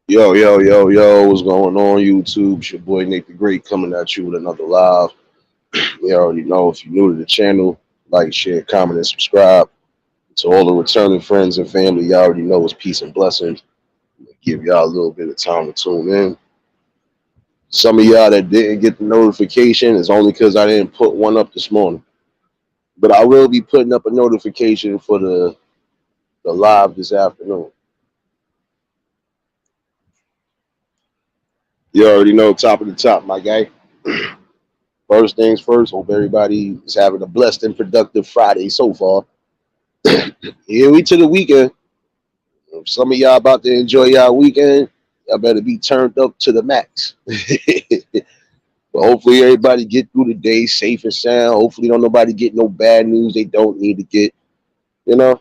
Yo, yo, yo, yo, what's going on, YouTube? It's your boy Nate the Great coming at you with another live. You already know if you're new to the channel, like, share, comment, and subscribe. To all the returning friends and family, you already know it's peace and blessings. Give y'all a little bit of time to tune in. Some of y'all that didn't get the notification is only because I didn't put one up this morning. But I will be putting up a notification for the live this afternoon. You already know, top of the top, my guy. First things first, hope everybody is having a blessed and productive Friday so far. Here we to the weekend. If some of y'all about to enjoy y'all weekend, y'all better be turned up to the max. But hopefully everybody get through the day safe and sound. Hopefully don't nobody get no bad news they don't need to get, you know.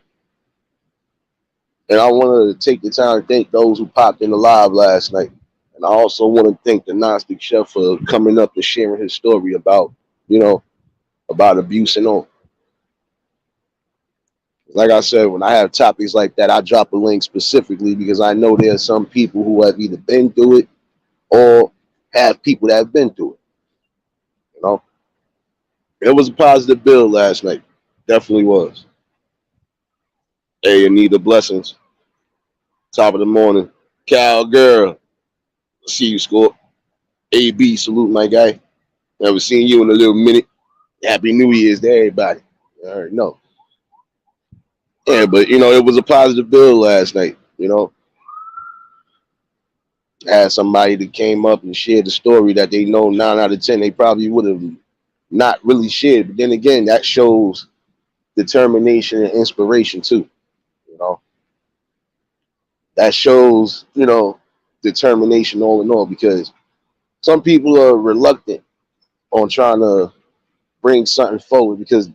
And I want to take the time to thank those who popped in the live last night. And I also want to thank the non-stick chef for coming up and sharing his story about, you know, about abuse and all. Like I said, when I have topics like that, I drop a link specifically because I know there are some people who have either been through it or have people that have been through it. You know, it was a positive build last night. Definitely was. Hey, Anita, blessings. Top of the morning. Cal girl. See you, score. AB, salute, my guy. Never seen you in a little minute. Happy New Year's to everybody. I already know. Yeah, but, it was a positive build last night. Had somebody that came up and shared the story that they know 9 out of 10 they probably would have not really shared. But then again, that shows determination and inspiration too. You know, that shows determination all in all because some people are reluctant on trying to bring something forward because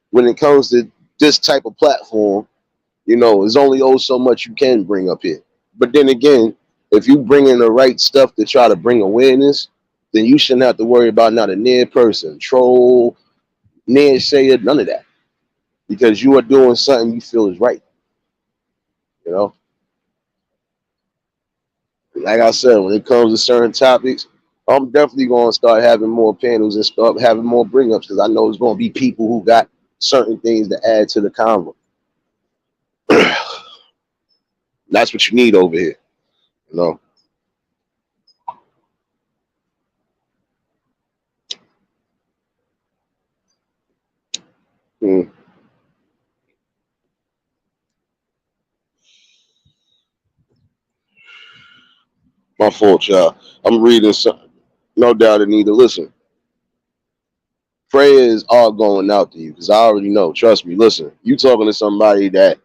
when it comes to this type of platform, there's only so much you can bring up here. But then again, if you bring in the right stuff to try to bring awareness, then you shouldn't have to worry about not a near person, troll, near sayer, none of that. Because you are doing something you feel is right. You know, like I said, when it comes to certain topics, I'm definitely going to start having more panels and start having more bring ups because I know it's going to be people who got certain things to add to the convo. That's what you need over here. You know, mm, my fault, y'all. I'm reading something. No doubt, Anita. Listen, prayers are going out to you because I already know. Trust me. Listen, you talking to somebody that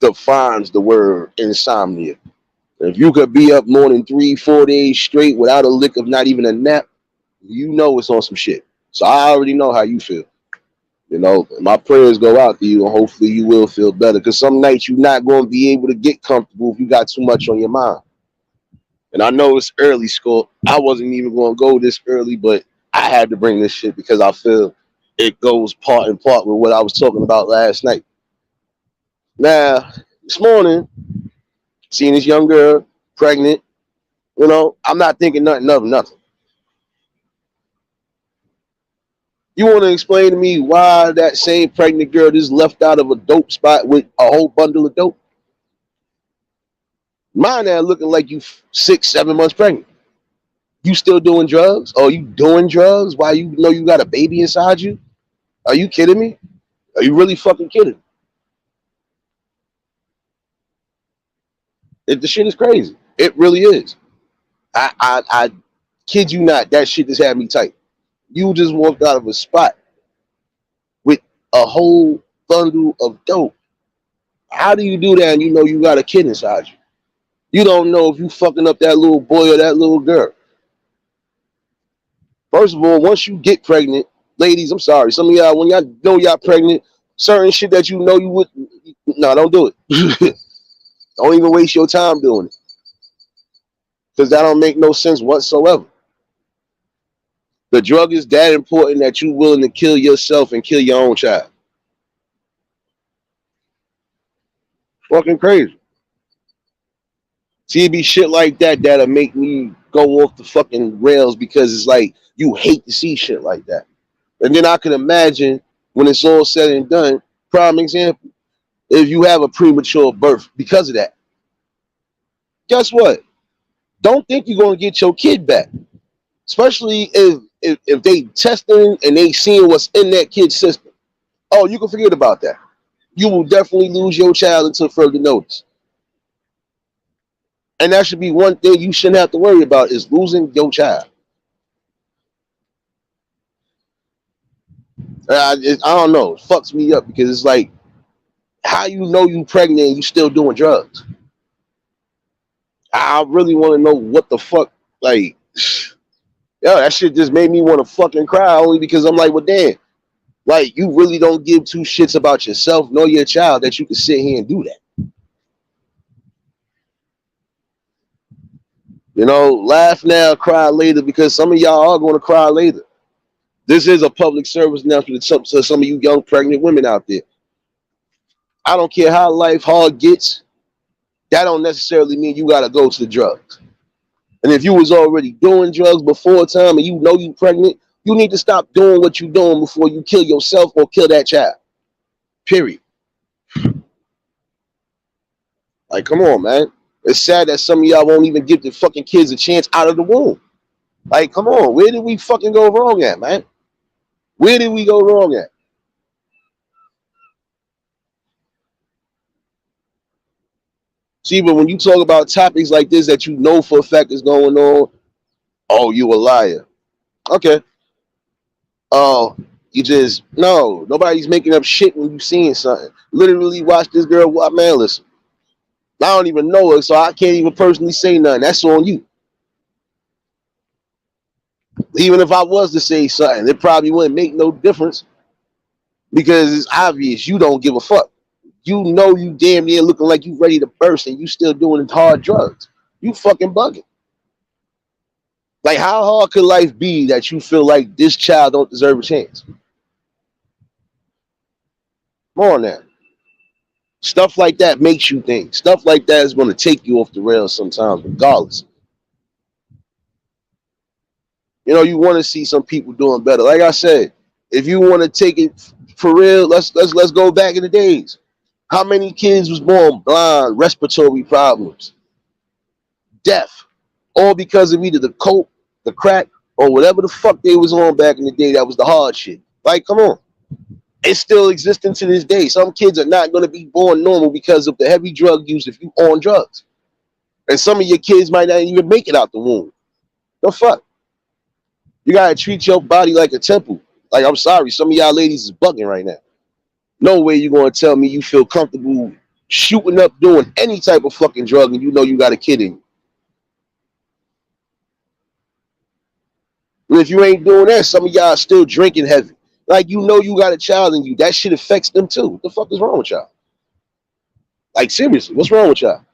defines the word insomnia. If you could be up more than 3, 4 days straight without a lick of not even a nap, you know it's on some shit. So I already know how you feel. My prayers go out to you, and hopefully you will feel better. Because some nights you're not going to be able to get comfortable if you got too much on your mind. And I know it's early, school. I wasn't even going to go this early, but I had to bring this shit because I feel it goes part and part with what I was talking about last night. Now, this morning, seeing this young girl pregnant, I'm not thinking nothing of nothing. You want to explain to me why that same pregnant girl just left out of a dope spot with a whole bundle of dope? Mine now looking like you 6, 7 months pregnant. You still doing drugs? Oh, you doing drugs while you know you got a baby inside you? Are you kidding me? Are you really fucking kidding? The shit is crazy. It really is. I kid you not. That shit just had me tight. You just walked out of a spot with a whole bundle of dope. How do you do that and you know you got a kid inside you? You don't know if you fucking up that little boy or that little girl. First of all, once you get pregnant, ladies, I'm sorry. Some of y'all, when y'all know y'all pregnant, certain shit that you know you would, no, don't do it. Don't even waste your time doing it. Because that don't make no sense whatsoever. The drug is that important that you willing to kill yourself and kill your own child. Fucking crazy. See, it be shit like that that'll make me go off the fucking rails because it's like you hate to see shit like that. And then I can imagine when it's all said and done, prime example, if you have a premature birth because of that, guess what? Don't think you're gonna get your kid back. Especially if they testing and they seeing what's in that kid's system. Oh, you can forget about that. You will definitely lose your child until further notice. And that should be one thing you shouldn't have to worry about is losing your child. I don't know. It fucks me up because it's like, how you know you pregnant and you still doing drugs? I really want to know what the fuck. Like, yo, that shit just made me want to fucking cry only because I'm like, well, damn. Like, you really don't give two shits about yourself nor your child that you can sit here and do that. You know, laugh now, cry later, because some of y'all are going to cry later. This is a public service announcement to some of you young pregnant women out there. I don't care how life hard gets. That don't necessarily mean you got to go to the drugs. And if you was already doing drugs before time and you know you pregnant, you need to stop doing what you doing before you kill yourself or kill that child. Period. Like, come on, man. It's sad that some of y'all won't even give the fucking kids a chance out of the womb. Like, come on. Where did we fucking go wrong at, man? Where did we go wrong at? See, but when you talk about topics like this that you know for a fact is going on, oh, you a liar. Okay. Oh, you just, no, nobody's making up shit when you seeing something. Literally watch this girl, man, listen. I don't even know her, so I can't even personally say nothing. That's on you. Even if I was to say something, it probably wouldn't make no difference because it's obvious you don't give a fuck. You know you damn near looking like you ready to burst and you still doing hard drugs. You fucking bugging. Like, how hard could life be that you feel like this child don't deserve a chance? Come on now. Stuff like that makes you think. Stuff like that is going to take you off the rails sometimes, regardless. You know, you want to see some people doing better. Like I said, if you want to take it for real, let's go back in the days. How many kids was born blind, respiratory problems, deaf, all because of either the coke, the crack, or whatever the fuck they was on back in the day that was the hard shit. Like, come on. It's still existing to this day. Some kids are not going to be born normal because of the heavy drug use if you on drugs. And some of your kids might not even make it out the womb. The fuck? You got to treat your body like a temple. Like, I'm sorry, some of y'all ladies is bugging right now. No way you going to tell me you feel comfortable shooting up doing any type of fucking drug and you know you got a kid in you. And if you ain't doing that, some of y'all are still drinking heavy. Like, you know you got a child in you. That shit affects them too. What the fuck is wrong with y'all? Like, seriously, what's wrong with y'all?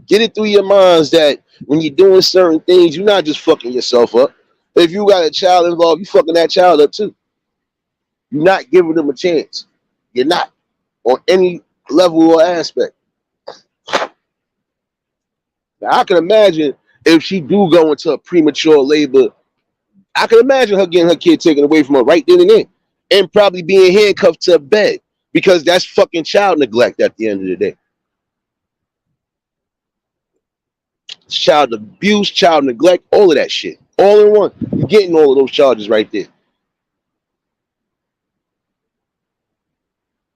Get it through your minds that when you're doing certain things, you're not just fucking yourself up. If you got a child involved, you fucking that child up too. You're not giving them a chance. You're not on any level or aspect. Now, I can imagine if she do go into a premature labor, I can imagine her getting her kid taken away from her right then and there, and probably being handcuffed to a bed because that's fucking child neglect at the end of the day. Child abuse, child neglect, all of that shit, all in one. You're getting all of those charges right there.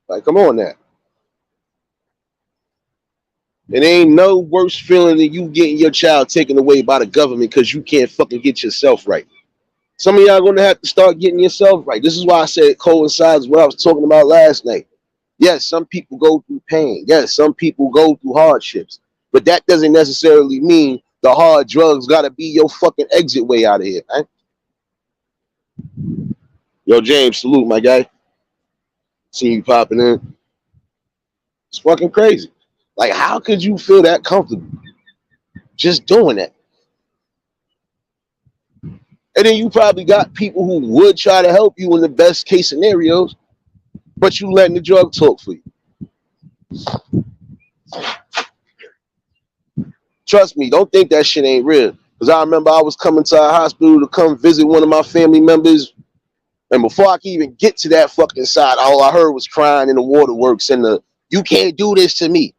Like, come on now. It ain't no worse feeling than you getting your child taken away by the government because you can't fucking get yourself right. Some of y'all gonna have to start getting yourself right. This is why I said it coincides with what I was talking about last night. Yes, some people go through pain. Yes, some people go through hardships. But that doesn't necessarily mean the hard drugs gotta be your fucking exit way out of here, man. Yo, James, salute, my guy. See you popping in. It's fucking crazy. Like, how could you feel that comfortable just doing that? And then you probably got people who would try to help you in the best case scenarios, but you letting the drug talk for you. Trust me, don't think that shit ain't real. Because I remember I was coming to a hospital to come visit one of my family members. And before I could even get to that fucking side, all I heard was crying in the waterworks and the, you can't do this to me.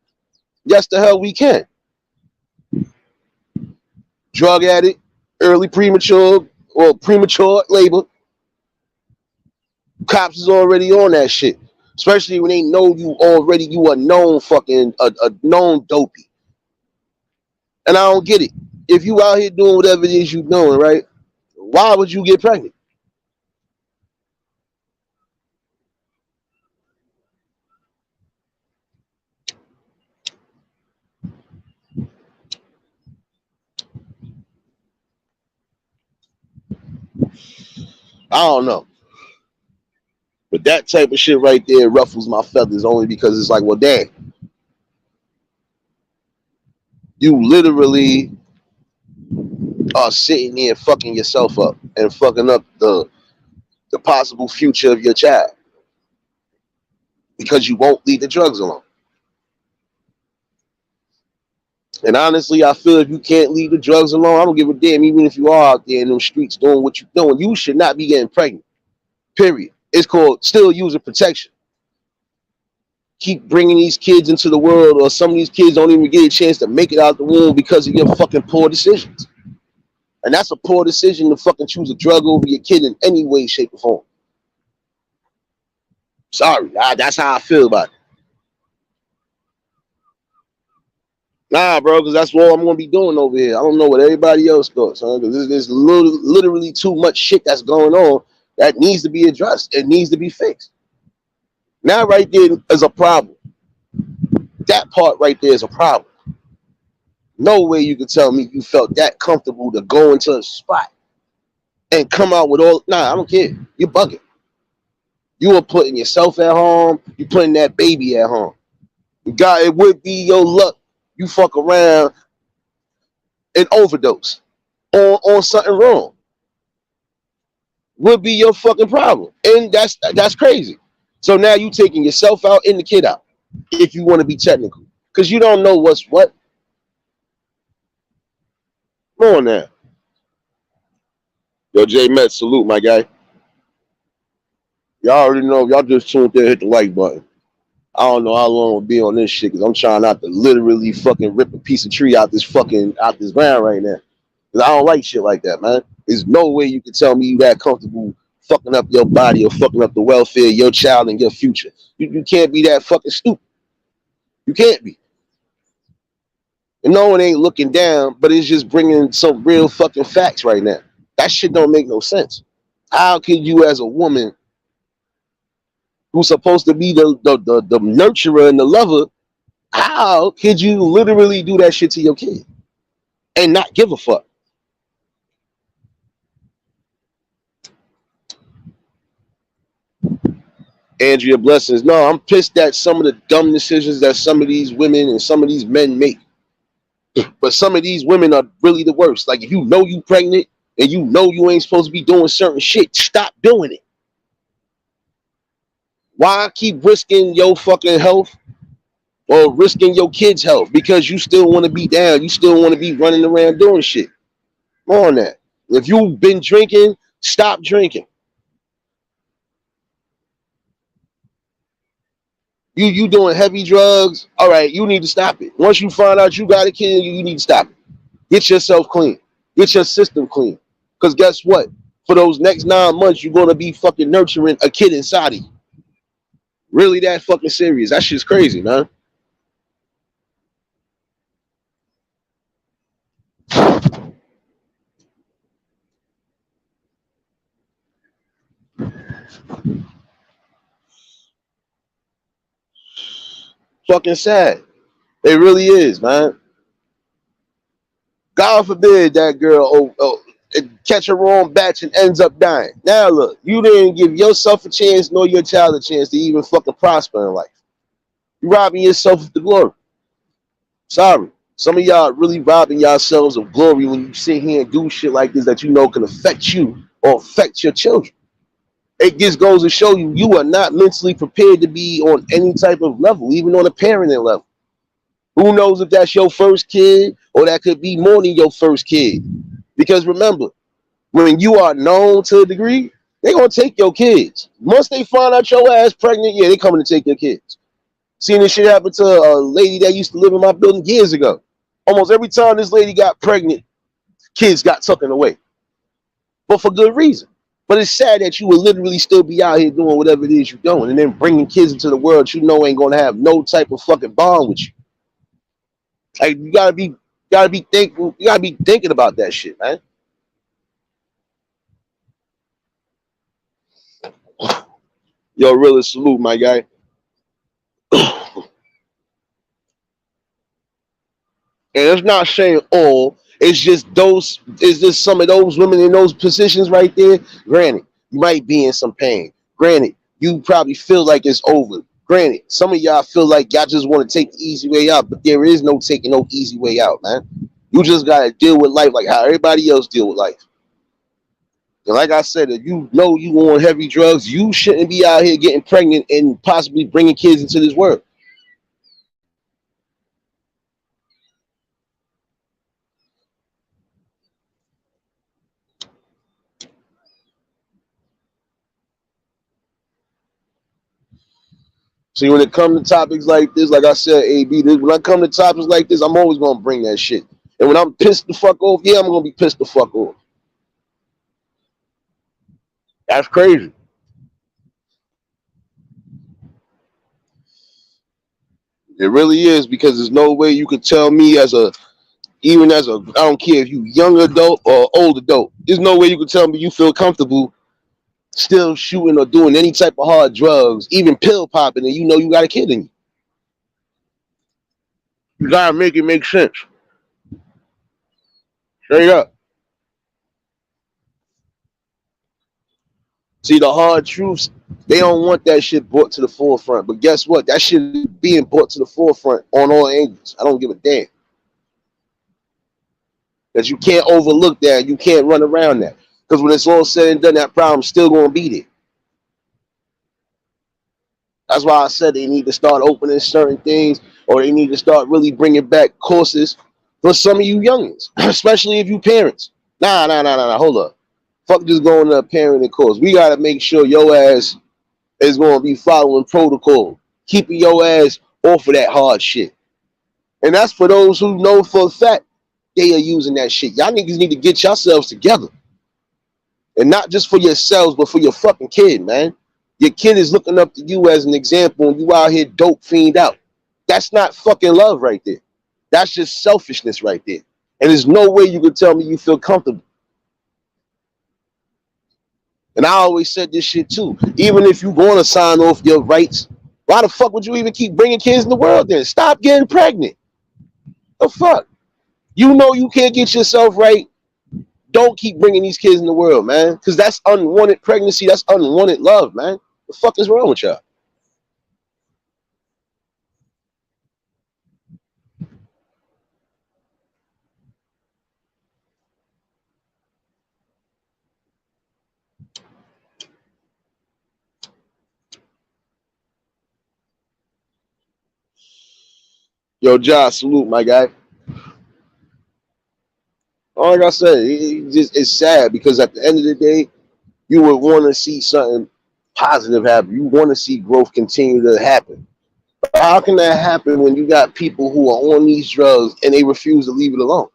Yes, the hell we can. Drug addict, early premature labor. Cops is already on that shit. Especially when they know you a known fucking, a known dopey. And I don't get it. If you out here doing whatever it is you doing, right? Why would you get pregnant? I don't know. But that type of shit right there ruffles my feathers only because it's like, well, damn. You literally are sitting there fucking yourself up and fucking up the possible future of your child because you won't leave the drugs alone. And honestly, I feel if you can't leave the drugs alone, I don't give a damn. Even if you are out there in them streets doing what you're doing, you should not be getting pregnant. Period. It's called still user protection. Keep bringing these kids into the world, or some of these kids don't even get a chance to make it out the womb because of your fucking poor decisions. And that's a poor decision to fucking choose a drug over your kid in any way, shape, or form. Sorry, that's how I feel about it. Nah, bro, because that's what I'm going to be doing over here. I don't know what everybody else thought, son, because there's literally too much shit that's going on that needs to be addressed. It needs to be fixed. Now, right there is a problem. That part right there is a problem. No way you could tell me you felt that comfortable to go into a spot and come out with all. Nah, I don't care. You're bugging. You are putting yourself at harm. You're putting that baby at harm. God, it would be your luck. You fuck around and overdose on something wrong. Would be your fucking problem. And that's crazy. So now you taking yourself out and the kid out, if you want to be technical. Because you don't know what's what. Come on now. Yo, J Met, salute, my guy. Y'all already know. Y'all just tuned there, hit the like button. I don't know how long we'll be on this shit because I'm trying not to literally fucking rip a piece of tree out this ground right now. Because I don't like shit like that, man. There's no way you can tell me you that comfortable fucking up your body or fucking up the welfare of your child and your future. You can't be that fucking stupid. You can't be. And no one ain't looking down, but it's just bringing some real fucking facts right now. That shit don't make no sense. How can you as a woman who's supposed to be the nurturer and the lover, how could you literally do that shit to your kid and not give a fuck? Andrea Blessings. No, I'm pissed at some of the dumb decisions that some of these women and some of these men make. But some of these women are really the worst. Like if you know you pregnant and you know you ain't supposed to be doing certain shit, stop doing it. Why keep risking your fucking health or risking your kids' health because you still want to be down? You still want to be running around doing shit. Come on that. If you've been drinking, stop drinking. You doing heavy drugs, all right, you need to stop it. Once you find out you got a kid, you need to stop it. Get yourself clean. Get your system clean. Because guess what? For those next 9 months, you're going to be fucking nurturing a kid inside of you. Really that fucking serious. That shit's crazy, man. Fucking sad. It really is, man. God forbid that girl catch a wrong batch and ends up dying. Now look, you didn't give yourself a chance nor your child a chance to even fucking prosper in life. You're robbing yourself of the glory. Sorry. Some of y'all really robbing yourselves of glory when you sit here and do shit like this that you know can affect you or affect your children. It just goes to show you are not mentally prepared to be on any type of level, even on a parenting level. Who knows if that's your first kid or that could be more than your first kid? Because remember, when you are known to a degree, they gonna take your kids. Once they find out your ass pregnant, yeah, they coming to take your kids. Seen this shit happen to a lady that used to live in my building years ago. Almost every time this lady got pregnant, kids got taken away, but for good reason. But it's sad that you will literally still be out here doing whatever it is you're doing, and then bringing kids into the world you know ain't gonna have no type of fucking bond with you. Like you gotta be thinking about that shit, man. Yo, really salute, my guy. And it's not saying all. It's just those. It's just some of those women in those positions right there. Granted, you might be in some pain. Granted, you probably feel like it's over. Granted, some of y'all feel like y'all just want to take the easy way out, but there is no taking no easy way out, man. You just gotta deal with life like how everybody else deal with life. And like I said, if you know you on heavy drugs, you shouldn't be out here getting pregnant and possibly bringing kids into this world. See, when it comes to topics like this, like I said, AB, when I come to topics like this, I'm always gonna bring that shit. And when I'm pissed the fuck off, yeah, I'm gonna be pissed the fuck off. That's crazy. It really is because there's no way you could tell me even as a, I don't care if you young adult or old adult, there's no way you could tell me you feel comfortable still shooting or doing any type of hard drugs, even pill popping, and you know you got a kid in you. You gotta make it make sense. Straight up. See, the hard truths, they don't want that shit brought to the forefront. But guess what? That shit is being brought to the forefront on all angles. I don't give a damn. Because you can't overlook that. You can't run around that. Because when it's all said and done, that problem's still going to be there. That's why I said they need to start opening certain things, or they need to start really bringing back courses for some of you youngins, especially if you parents. Nah. Hold up. Fuck just going to a parenting course. We got to make sure your ass is going to be following protocol, keeping your ass off of that hard shit. And that's for those who know for a fact they are using that shit. Y'all niggas need to get yourselves together. And not just for yourselves, but for your fucking kid, man. Your kid is looking up to you as an example, and you out here dope fiend out. That's not fucking love right there. That's just selfishness right there. And there's no way you can tell me you feel comfortable. And I always said this shit too. Even if you want to sign off your rights, why the fuck would you even keep bringing kids in the world then? Stop getting pregnant. The fuck? You know you can't get yourself right. Don't keep bringing these kids in the world, man. Because that's unwanted pregnancy. That's unwanted love, man. The fuck is wrong with y'all? Yo, Josh, salute, my guy. Like I said, it's sad because at the end of the day, you would want to see something positive happen. You want to see growth continue to happen. But how can that happen when you got people who are on these drugs and they refuse to leave it alone?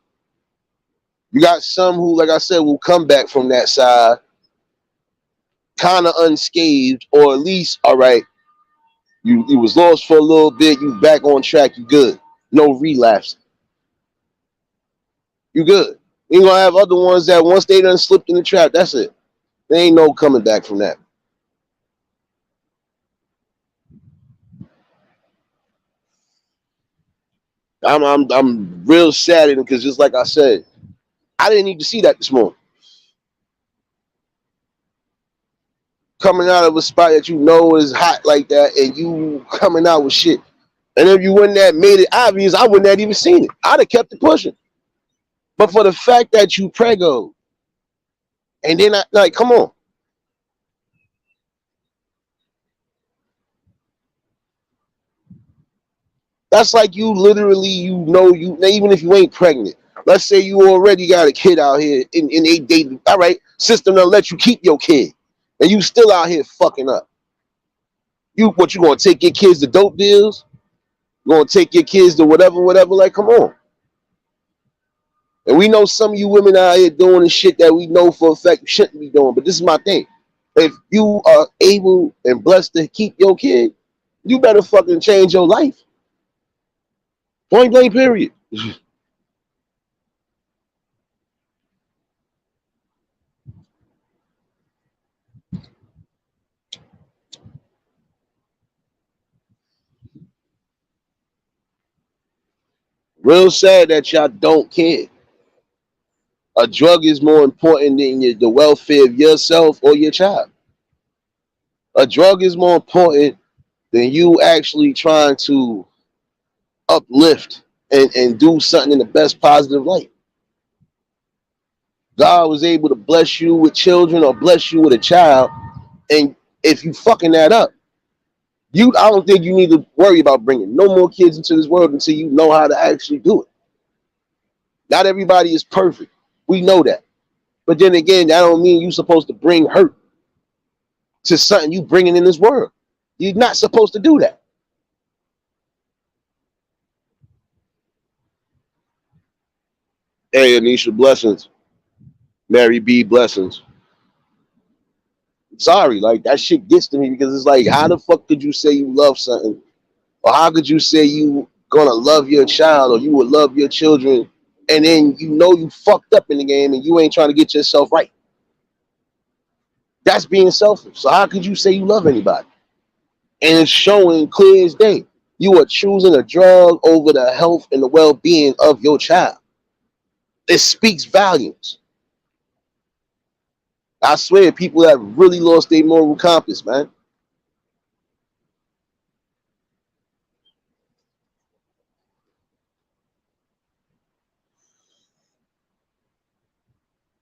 You got some who, like I said, will come back from that side kind of unscathed, or at least, all right, you was lost for a little bit, you back on track, you good. No relapse. You good. You gonna have other ones that once they done slipped in the trap, that's it. There ain't no coming back from that. I'm real sad because just like I said, I didn't need to see that this morning. Coming out of a spot that you know is hot like that, and you coming out with shit. And if you wouldn't have made it obvious, I wouldn't have even seen it. I'd have kept it pushing. But for the fact that you prego, and then I like, come on. That's like you literally, even if you ain't pregnant. Let's say you already got a kid out here and they dating. All right, system don't let you keep your kid, and you still out here fucking up. You gonna take your kids to dope deals? You gonna take your kids to whatever, whatever? Like, come on. And we know some of you women out here doing the shit that we know for a fact you shouldn't be doing. But this is my thing. If you are able and blessed to keep your kid, you better fucking change your life. Point blank, period. Real sad that y'all don't care. A drug is more important than the welfare of yourself or your child. A drug is more important than you actually trying to uplift and do something in the best positive light. God was able to bless you with children or bless you with a child, and if you fucking that up, I don't think you need to worry about bringing no more kids into this world until you know how to actually do it. Not everybody is perfect. We know that. But then again, that don't mean you're supposed to bring hurt to something you bringing in this world. You're not supposed to do that. Hey, Anisha, blessings. Mary B, blessings. Sorry, like that shit gets to me because it's like, how the fuck could you say you love something? Or how could you say you gonna love your child or you would love your children and then you know you fucked up in the game and you ain't trying to get yourself right? That's being selfish. So how could you say you love anybody? And it's showing clear as day. You are choosing a drug over the health and the well-being of your child. It speaks volumes. I swear, people have really lost their moral compass, man.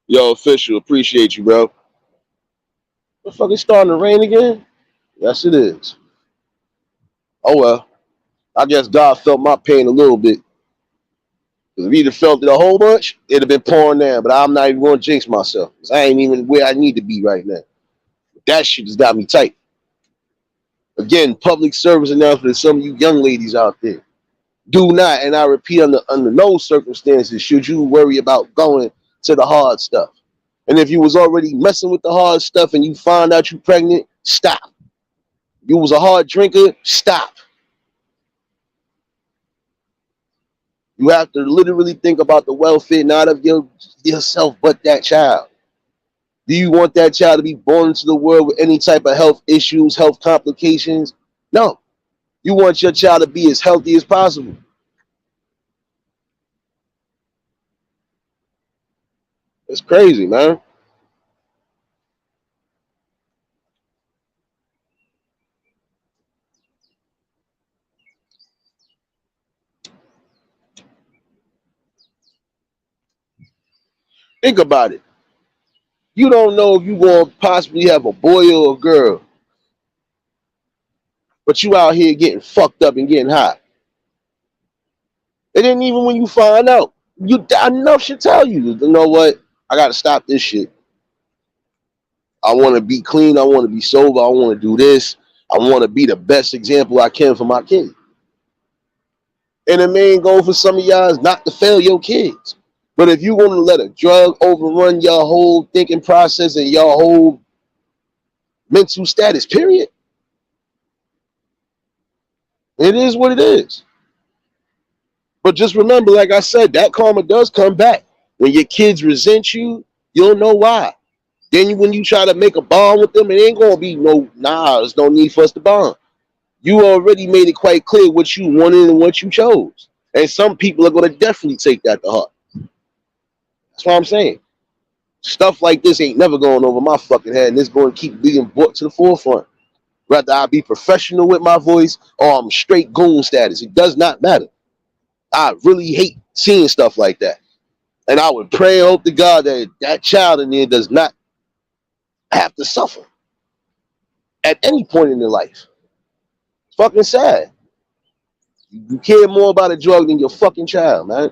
Yo, official, appreciate you, bro. The fuck, it's starting to rain again? Yes, it is. Oh well. I guess God felt my pain a little bit. If he'd have felt it a whole bunch, it'd have been pouring down. But I'm not even going to jinx myself. 'Cause I ain't even where I need to be right now. That shit has got me tight. Again, public service announcement to some of you young ladies out there. Do not, and I repeat, under no circumstances should you worry about going to the hard stuff. And if you was already messing with the hard stuff and you find out you pregnant, stop. You was a hard drinker, stop. You have to literally think about the welfare not of yourself but that child. Do you want that child to be born into the world with any type of health issues, health complications? No. You want your child to be as healthy as possible. It's crazy, man. Think about it. You don't know if you're going to possibly have a boy or a girl, but you out here getting fucked up and getting high. And then even when you find out, enough should tell you, you know what? I got to stop this shit. I want to be clean. I want to be sober. I want to do this. I want to be the best example I can for my kids. And the main goal for some of y'all is not to fail your kids. But if you want to let a drug overrun your whole thinking process and your whole mental status, period, it is what it is. But just remember, like I said, that karma does come back. When your kids resent you, you'll know why. Then when you try to make a bond with them, it ain't gonna be there's no need for us to bond. You already made it quite clear what you wanted and what you chose. And some people are gonna definitely take that to heart. That's what I'm saying. Stuff like this ain't never going over my fucking head, and it's going to keep being brought to the forefront. Whether I be professional with my voice or I'm straight goon status, it does not matter. I really hate seeing stuff like that. And I would pray and hope to God that that child in there does not have to suffer at any point in their life. It's fucking sad. You care more about a drug than your fucking child, man.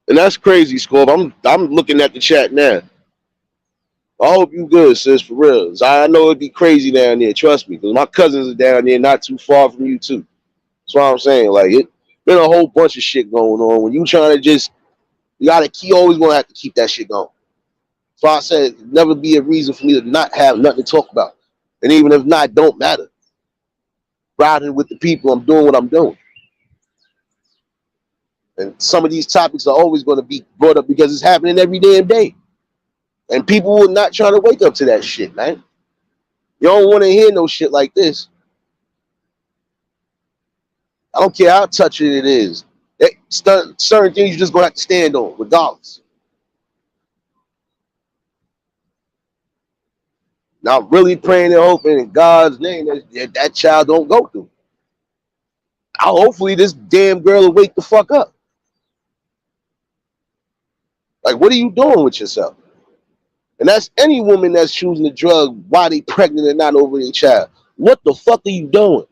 And that's crazy, Scorp. I'm looking at the chat now. I hope you good, sis, for real. I know it'd be crazy down there, trust me, because my cousins are down there not too far from you too. That's what I'm saying. Like it been a whole bunch of shit going on. When you trying to just you gotta keep always gonna have to keep that shit going. So I said never be a reason for me to not have nothing to talk about. And even if not, don't matter. Riding with the people, I'm doing what I'm doing. And some of these topics are always going to be brought up because it's happening every damn day. And people are not trying to wake up to that shit, man. You don't want to hear no shit like this. I don't care how touching it is. Certain things you just going to have to stand on, regardless. Now, I'm really praying and hoping in God's name that child don't go through. Hopefully this damn girl will wake the fuck up. Like, what are you doing with yourself? And that's any woman that's choosing a drug while they pregnant and not over their child. What the fuck are you doing?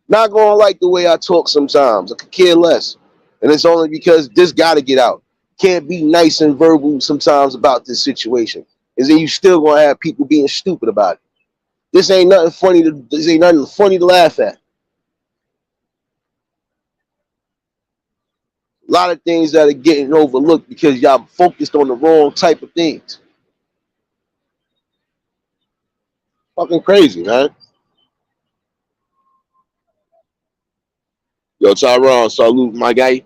Not gonna like the way I talk sometimes. I could care less. And it's only because this gotta get out. Can't be nice and verbal sometimes about this situation. Is then you still gonna have people being stupid about it. This ain't nothing funny to laugh at. A lot of things that are getting overlooked because y'all focused on the wrong type of things. Fucking crazy, man. Yo, Tyrone, salute my guy.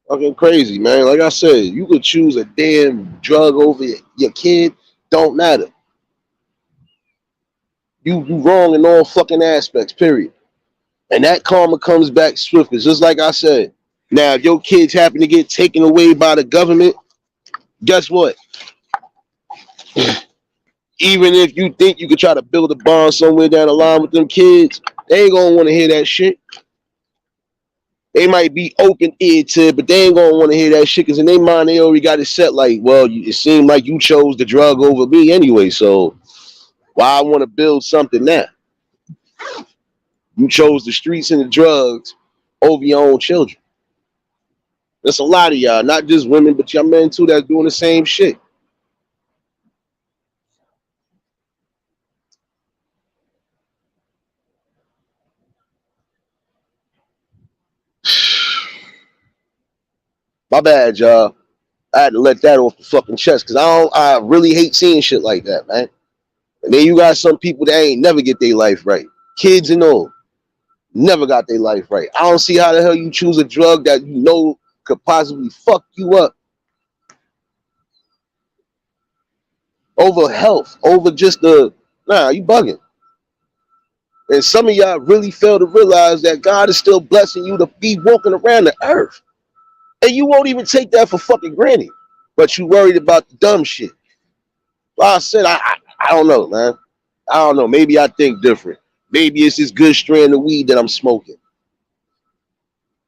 Fucking crazy, man. Like I said, you could choose a damn drug over your kid. Don't matter. You wrong in all fucking aspects, period. And that karma comes back swift. It's just like I said. Now, if your kids happen to get taken away by the government, guess what? Even if you think you could try to build a bond somewhere down the line with them kids, they ain't gonna want to hear that shit. They might be open ear to it, but they ain't gonna want to hear that shit because in their mind they already got it set. Like, well, it seemed like you chose the drug over me anyway, so why I want to build something now? You chose the streets and the drugs over your own children. There's a lot of y'all, not just women, but y'all men too, that's doing the same shit. My bad, y'all. I had to let that off the fucking chest because I really hate seeing shit like that, man. And then you got some people that ain't never get their life right. Kids and all. Never got their life right. I don't see how the hell you choose a drug that you know could possibly fuck you up over health, over just you bugging. And some of y'all really fail to realize that God is still blessing you to be walking around the earth. And you won't even take that for fucking granted. But you worried about the dumb shit. Well, I said, I don't know, man. I don't know. Maybe I think different. Maybe it's this good strand of weed that I'm smoking.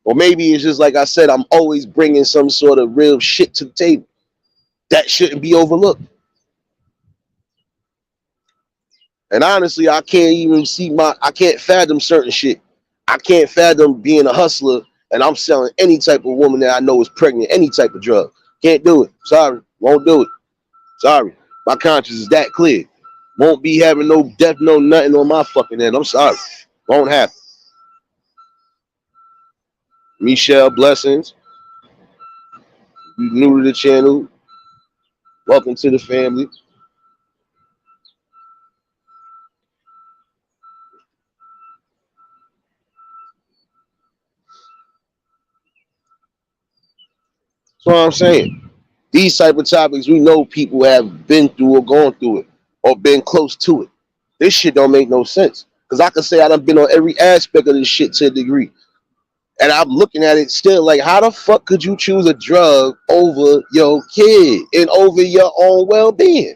Or maybe it's just like I said, I'm always bringing some sort of real shit to the table. That shouldn't be overlooked. And honestly, I can't fathom certain shit. I can't fathom being a hustler and I'm selling any type of woman that I know is pregnant, any type of drug. Can't do it. Sorry. Won't do it. Sorry. My conscience is that clear. Won't be having no death, no nothing on my fucking end. I'm sorry. Won't happen. Michelle, blessings. You new to the channel. Welcome to the family. That's what I'm saying. These type of topics, we know people have been through or gone through it or been close to it. This shit don't make no sense. Because I can say I done been on every aspect of this shit to a degree. And I'm looking at it still like, how the fuck could you choose a drug over your kid and over your own well-being?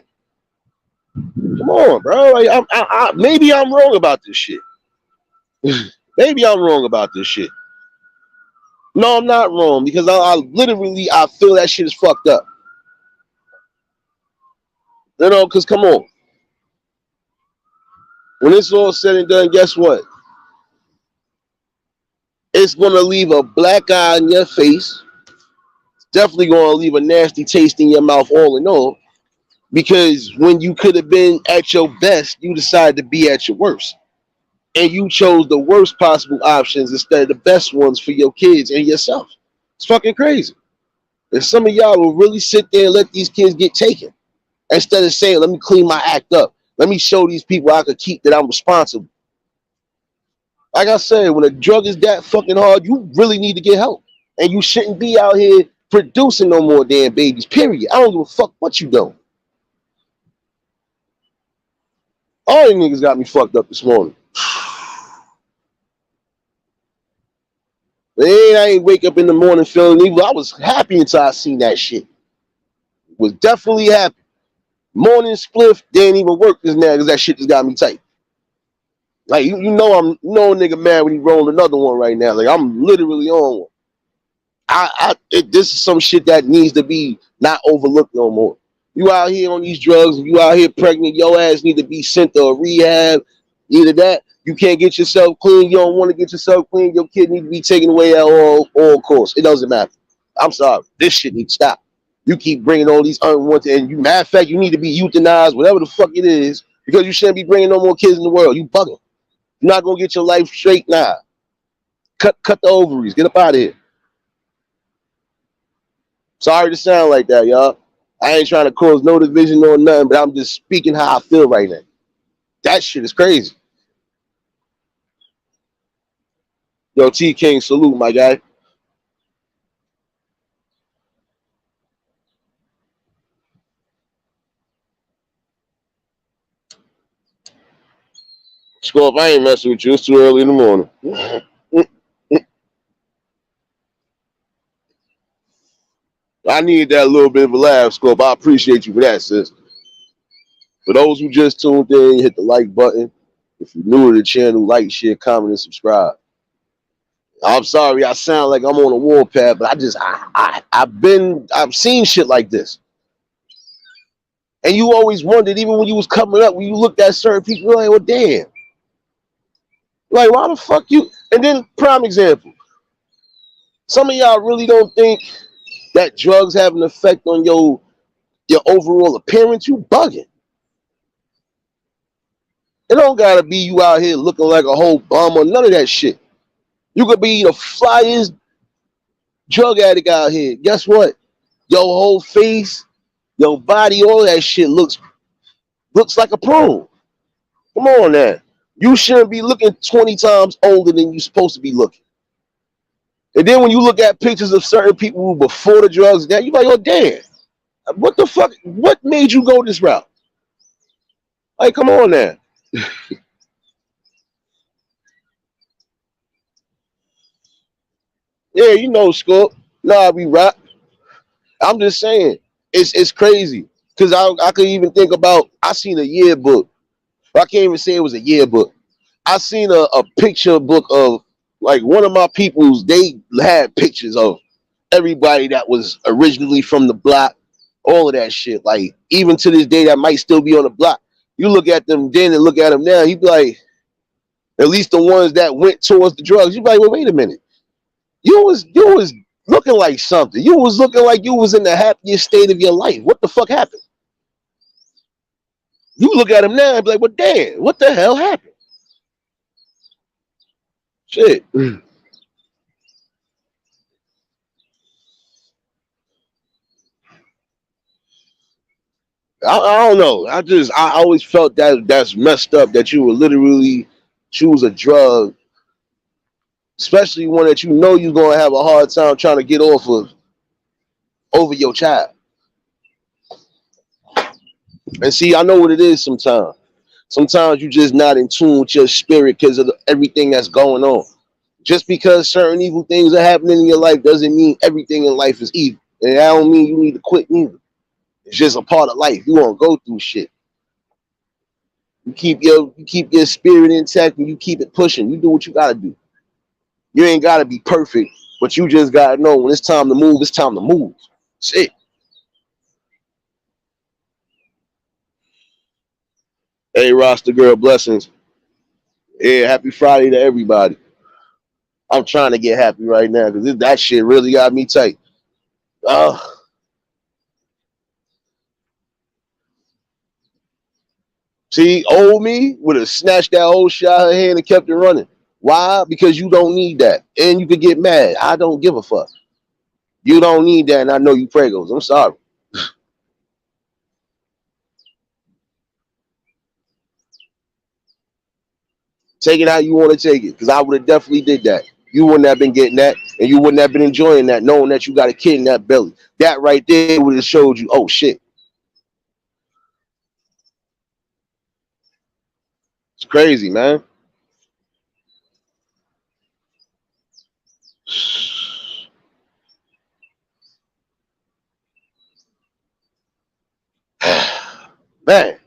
Come on, bro. Like, maybe I'm wrong about this shit. Maybe I'm wrong about this shit. No, I'm not wrong because I literally I feel that shit is fucked up. You know, because come on, when it's all said and done, guess what? It's gonna leave a black eye on your face. It's definitely gonna leave a nasty taste in your mouth, all in all. Because when you could have been at your best, you decided to be at your worst. And you chose the worst possible options instead of the best ones for your kids and yourself. It's fucking crazy. And some of y'all will really sit there and let these kids get taken instead of saying, let me clean my act up. Let me show these people I could keep that I'm responsible. Like I said, when a drug is that fucking hard, you really need to get help. And you shouldn't be out here producing no more damn babies, period. I don't give a fuck what you do. All you niggas got me fucked up this morning. Man, I ain't wake up in the morning feeling evil. I was happy until I seen that shit. Was definitely happy. Morning spliff didn't even work this now because that shit just got me tight. Like you know a nigga mad when he rolling another one right now. Like I'm literally on one. This is some shit that needs to be not overlooked no more. You out here on these drugs, you out here pregnant, your ass need to be sent to a rehab. Either that, you can't get yourself clean, you don't want to get yourself clean, your kid need to be taken away at all costs. It doesn't matter. I'm sorry. This shit needs to stop. You keep bringing all these unwanted, and matter of fact, you need to be euthanized, whatever the fuck it is, because you shouldn't be bringing no more kids in the world. You bugging. You're not gonna get your life straight now. Cut the ovaries. Get up out of here. Sorry to sound like that, y'all. I ain't trying to cause no division or nothing, but I'm just speaking how I feel right now. That shit is crazy. Yo, T King, salute, my guy. Scorp, I ain't messing with you. It's too early in the morning. I need that little bit of a laugh, Scorp. I appreciate you for that, sis. For those who just tuned in, hit the like button. If you're new to the channel, like, share, comment, and subscribe. I'm sorry, I sound like I'm on a warpath, but I've seen shit like this. And you always wondered, even when you was coming up, when you looked at certain people, you're like, well, damn. Like, why the fuck you? And then, prime example, some of y'all really don't think that drugs have an effect on your overall appearance. You bugging. It don't gotta be you out here looking like a whole bum or none of that shit. You could be the flyest drug addict out here. Guess what? Your whole face, your body, all that shit looks like a prune. Come on now. You shouldn't be looking 20 times older than you're supposed to be looking. And then when you look at pictures of certain people before the drugs, now you're like, oh damn, what the fuck? What made you go this route? Like, come on now. Yeah, you know, Scoop. Nah, we rock. I'm just saying, it's crazy. Cause I could even think about I seen a yearbook. I can't even say it was a yearbook. I seen a picture book of like one of my peoples, they had pictures of everybody that was originally from the block, all of that shit. Like even to this day, that might still be on the block. You look at them then and look at them now, you be like, at least the ones that went towards the drugs, you be like, well, wait a minute. You was looking like something. You was looking like you was in the happiest state of your life. What the fuck happened? You look at him now and be like, well, damn, what the hell happened? Shit. I don't know. I always felt that that's messed up that you would literally choose a drug, especially one that you know you're gonna have a hard time trying to get off of over your child. And see, I know what it is sometimes. Sometimes you just not in tune with your spirit because of everything that's going on. Just because certain evil things are happening in your life doesn't mean everything in life is evil. And that don't mean you need to quit neither. It's just a part of life. You won't go through shit. You keep your spirit intact and you keep it pushing. You do what you gotta do. You ain't gotta be perfect, but you just gotta know when it's time to move, it's time to move. Shit. Hey, Roster Girl, blessings. Yeah, happy Friday to everybody. I'm trying to get happy right now because that shit really got me tight. Uh, See, old me would have snatched that old shit out of her hand and kept it running. Why? Because you don't need that. And you could get mad. I don't give a fuck. You don't need that, and I know you pregos. I'm sorry. Take it how you want to take it, because I would have definitely did that. You wouldn't have been getting that, and you wouldn't have been enjoying that, knowing that you got a kid in that belly. That right there would have showed you, oh shit. It's crazy, man. Man,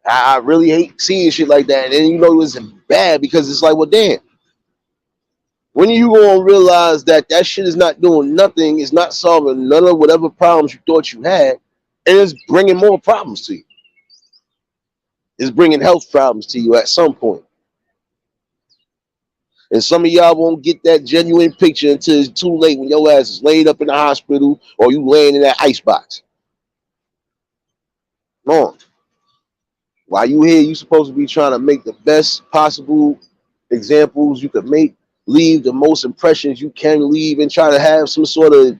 I really hate seeing shit like that. And then you know it's bad because it's like, well, damn. When are you gonna realize that that shit is not doing nothing, it's not solving none of whatever problems you thought you had, and it's bringing more problems to you. It's bringing health problems to you at some point. And some of y'all won't get that genuine picture until it's too late when your ass is laid up in the hospital or you laying in that ice box. Come on. While you here, you supposed to be trying to make the best possible examples you could make, leave the most impressions you can leave, and try to have some sort of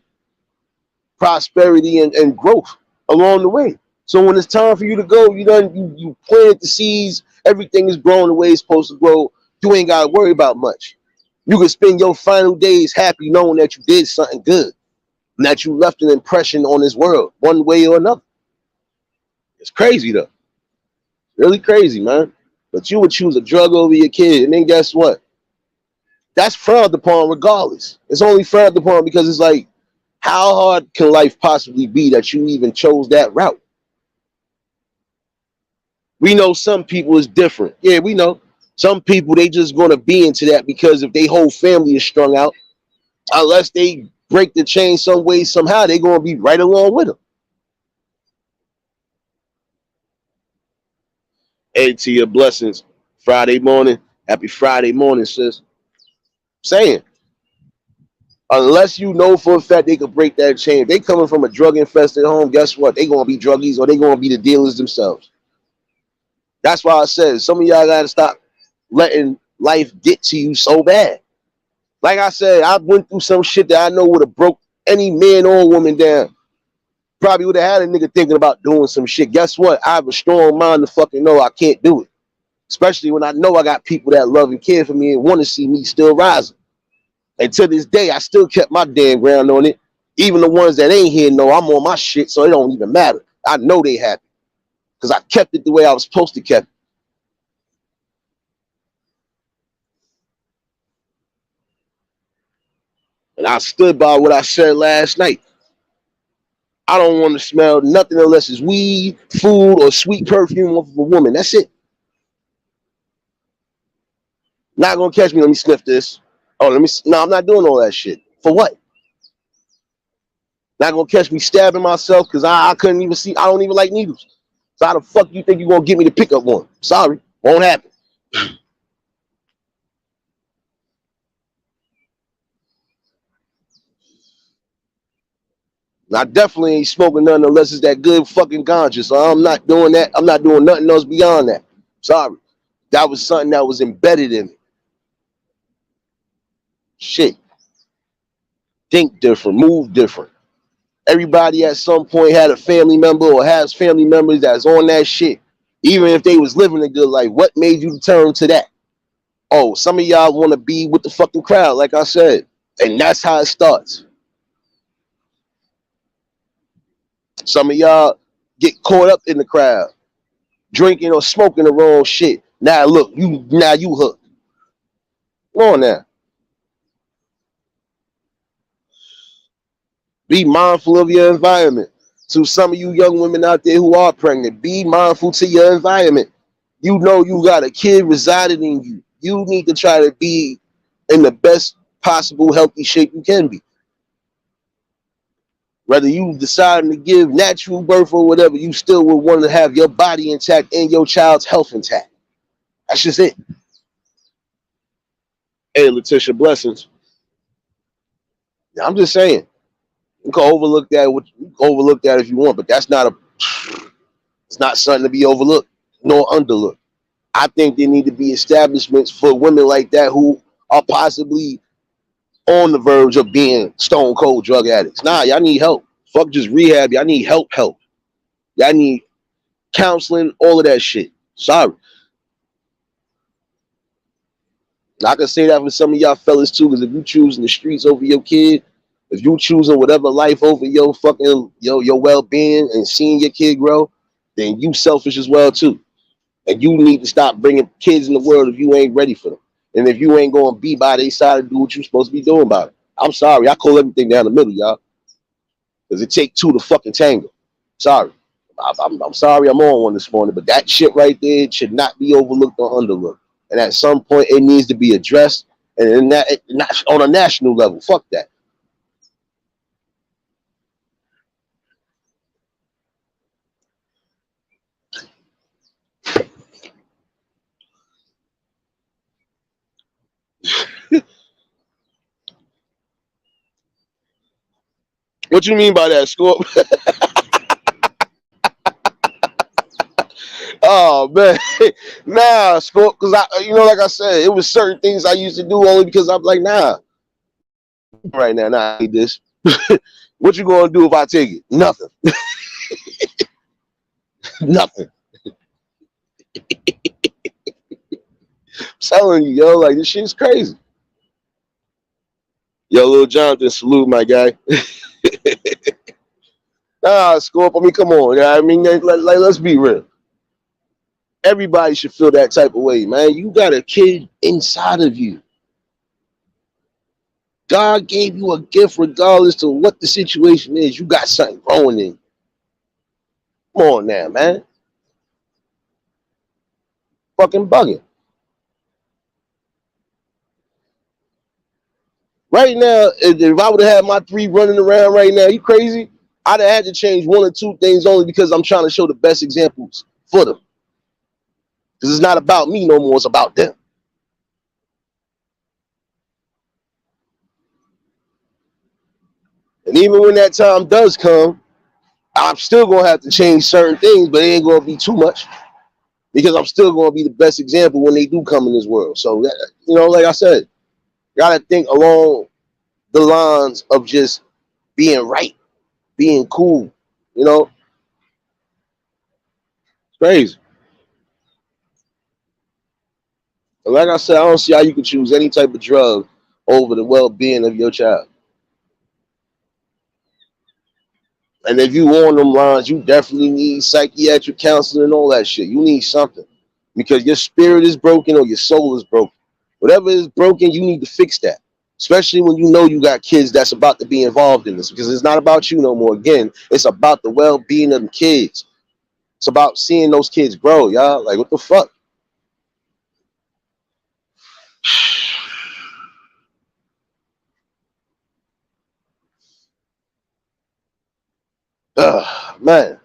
prosperity and growth along the way. So when it's time for you to go, you planted the seeds, everything is growing the way it's supposed to grow. You ain't gotta worry about much. You can spend your final days happy knowing that you did something good and that you left an impression on this world one way or another. It's crazy though. Really crazy, man. But you would choose a drug over your kid, and then guess what? That's frowned upon regardless. It's only frowned upon because it's like, how hard can life possibly be that you even chose that route? We know some people is different. Yeah, we know. Some people, they just gonna be into that because if their whole family is strung out, unless they break the chain some way, somehow, they gonna be right along with them. Hey, to your blessings. Friday morning. Happy Friday morning, sis. Saying, unless you know for a fact they could break that chain, if they coming from a drug infested home, guess what? They gonna be druggies or they gonna be the dealers themselves. That's why I said some of y'all gotta stop letting life get to you so bad. Like I said, I went through some shit that I know would have broke any man or woman down. Probably would have had a nigga thinking about doing some shit. Guess what? I have a strong mind to fucking know I can't do it. Especially when I know I got people that love and care for me and want to see me still rising. And to this day, I still kept my damn ground on it. Even the ones that ain't here know I'm on my shit, so it don't even matter. I know they happy because I kept it the way I was supposed to keep it. And I stood by what I said last night. I don't want to smell nothing unless it's weed, food, or sweet perfume of a woman. That's it. Not gonna catch me. Let me sniff this. Oh, let me. No, I'm not doing all that shit. For what? Not gonna catch me stabbing myself because I couldn't even see. I don't even like needles. So how the fuck you think you gonna get me to pick up one? Sorry, won't happen. I definitely ain't smoking nothing unless it's that good fucking ganja. So I'm not doing that. I'm not doing nothing else beyond that. Sorry. That was something that was embedded in me. Shit. Think different, move different. Everybody at some point had a family member or has family members that's on that shit. Even if they was living a good life, what made you turn to that? Oh, some of y'all want to be with the fucking crowd, like I said. And that's how it starts. Some of y'all get caught up in the crowd, drinking or smoking the wrong shit. Now look, you hooked. Come on now. Be mindful of your environment. To some of you young women out there who are pregnant, be mindful to your environment. You know you got a kid residing in you. You need to try to be in the best possible healthy shape you can be. Whether you deciding to give natural birth or whatever, you still would want to have your body intact and your child's health intact. That's just it. Hey, Letitia, blessings. I'm just saying, you can overlook that. You can overlook that if you want, but that's not a. It's not something to be overlooked nor underlooked. I think there need to be establishments for women like that who are possibly on the verge of being stone cold drug addicts. Nah, y'all need help. Fuck just rehab. Y'all need help. Y'all need counseling, all of that shit. Sorry. I can say that for some of y'all fellas too, because if you choosing the streets over your kid, if you choosing whatever life over your fucking your well-being and seeing your kid grow, then you selfish as well too. And you need to stop bringing kids in the world if you ain't ready for them. And if you ain't going to be by their side and do what you're supposed to be doing about it. I'm sorry. I call everything down the middle, y'all. Because it take two to fucking tango. Sorry. I'm sorry I'm on one this morning, but that shit right there should not be overlooked or underlooked. And at some point, it needs to be addressed. And in that, not on a national level. Fuck that. What you mean by that, Scorp? Oh man, nah, Scorp. Because like I said, it was certain things I used to do only because I'm like, nah, right now, nah, I need this. What you gonna do if I take it? Nothing. Nothing. I'm telling you, yo, like this shit's crazy. Yo, Lil Jonathan, salute my guy. Nah, Scorp. I mean, come on. I mean, let's be real. Everybody should feel that type of way, man. You got a kid inside of you. God gave you a gift regardless to what the situation is. You got something growing in you. Come on now, man. Fucking bugging. Right now, if I would have had my 3 running around right now, you crazy? I'd have had to change 1 or 2 things only because I'm trying to show the best examples for them. Because it's not about me no more, it's about them. And even when that time does come, I'm still going to have to change certain things, but it ain't going to be too much because I'm still going to be the best example when they do come in this world. So, like I said, got to think along the lines of just being right, being cool, It's crazy. And like I said, I don't see how you can choose any type of drug over the well-being of your child. And if you on them lines, you definitely need psychiatric counseling and all that shit. You need something because your spirit is broken or your soul is broken. Whatever is broken, you need to fix that. Especially when you know you got kids that's about to be involved in this because it's not about you no more. Again, it's about the well-being of the kids. It's about seeing those kids grow, y'all. Like, what the fuck? Man.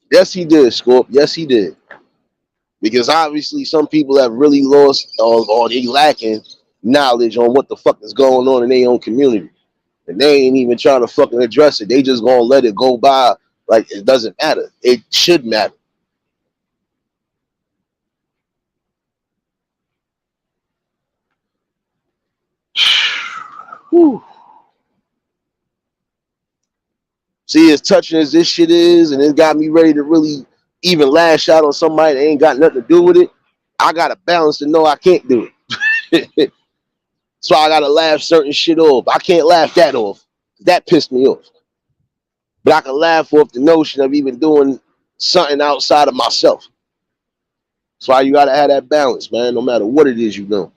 Yes, he did, Scorp. Yes, he did. Because obviously some people have really lost or they lacking knowledge on what the fuck is going on in their own community. And they ain't even trying to fucking address it. They just gonna let it go by like it doesn't matter. It should matter. Whew. See, as touching as this shit is, and it got me ready to really even lash out on somebody that ain't got nothing to do with it, I got a balance to know I can't do it. So I gotta laugh certain shit off. I can't laugh that off. That pissed me off. But I can laugh off the notion of even doing something outside of myself. That's why you gotta have that balance, man, no matter what it is you do.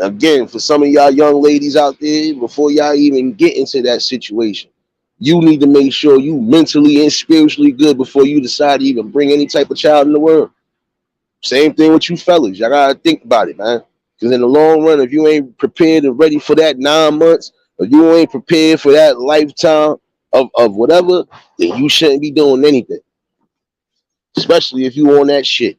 Again, for some of y'all young ladies out there, before y'all even get into that situation, you need to make sure you mentally and spiritually good before you decide to even bring any type of child in the world. Same thing with you fellas. Y'all gotta think about it, man. Because in the long run, if you ain't prepared and ready for that 9 months, or you ain't prepared for that lifetime of whatever, then you shouldn't be doing anything. Especially if you on that shit.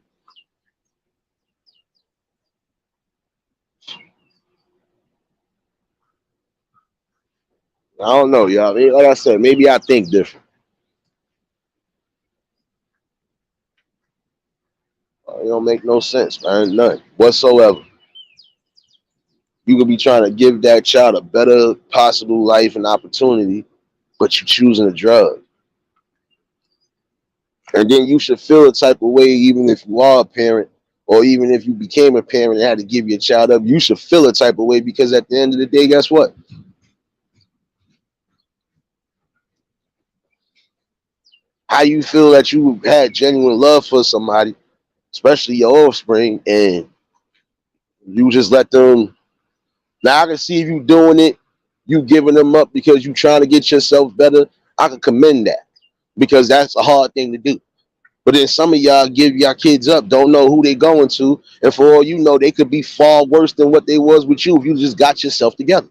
I don't know, y'all. Like I said, maybe I think different. It don't make no sense, man. None whatsoever. You could be trying to give that child a better possible life and opportunity, but you choosing a drug. And then you should feel a type of way, even if you are a parent, or even if you became a parent and had to give your child up, you should feel a type of way because at the end of the day, guess what? How you feel that you had genuine love for somebody, especially your offspring, and you just let them. Now I can see if you doing it, you giving them up because you trying to get yourself better. I can commend that because that's a hard thing to do. But then some of y'all give y'all kids up, don't know who they going to, and for all you know, they could be far worse than what they was with you if you just got yourself together.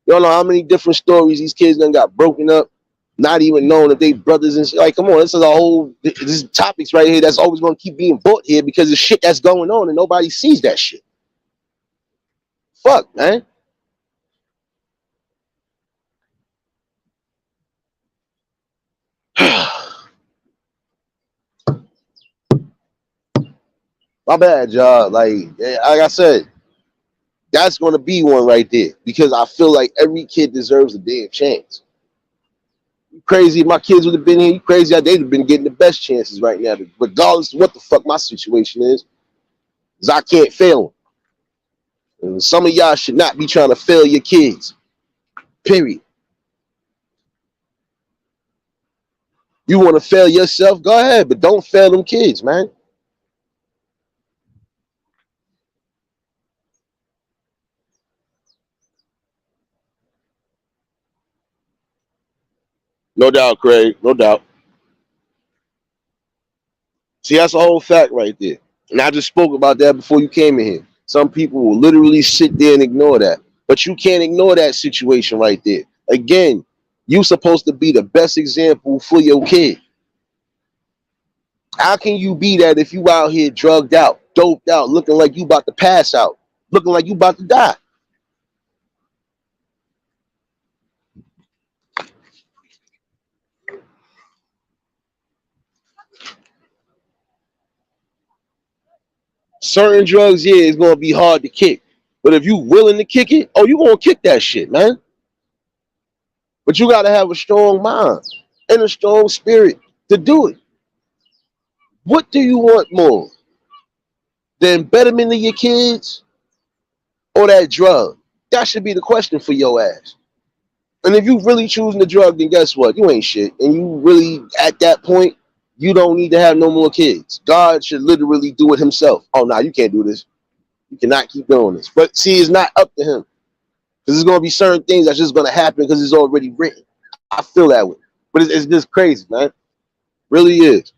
You don't know how many different stories these kids done got broken up, not even knowing that they brothers and shit. Like, come on, this is a whole this topics right here that's always gonna keep being brought here because of shit that's going on and nobody sees that shit. Fuck, man. My bad, y'all. Like I said, that's gonna be one right there because I feel like every kid deserves a damn chance. You crazy if my kids would have been here, you crazy how they'd have been getting the best chances right now, regardless of what the fuck my situation is, because I can't fail them. And some of y'all should not be trying to fail your kids. Period. You want to fail yourself, go ahead, but don't fail them kids, man. No doubt, Craig. No doubt. See, that's a whole fact right there. And I just spoke about that before you came in here. Some people will literally sit there and ignore that. But you can't ignore that situation right there. Again, you supposed to be the best example for your kid. How can you be that if you out here drugged out, doped out, looking like you about to pass out, looking like you about to die? Certain drugs, yeah, it's gonna be hard to kick. But if you willing to kick it, oh, you gonna kick that shit, man. But you gotta have a strong mind and a strong spirit to do it. What do you want more? The betterment of your kids or that drug? That should be the question for your ass. And if you really choosing the drug, then guess what? You ain't shit. And you really, at that point, you don't need to have no more kids. God should literally do it himself. Oh, no, you can't do this. You cannot keep doing this. But see, it's not up to him. Because there's going to be certain things that's just going to happen because it's already written. I feel that way. But it's just crazy, man. Really is.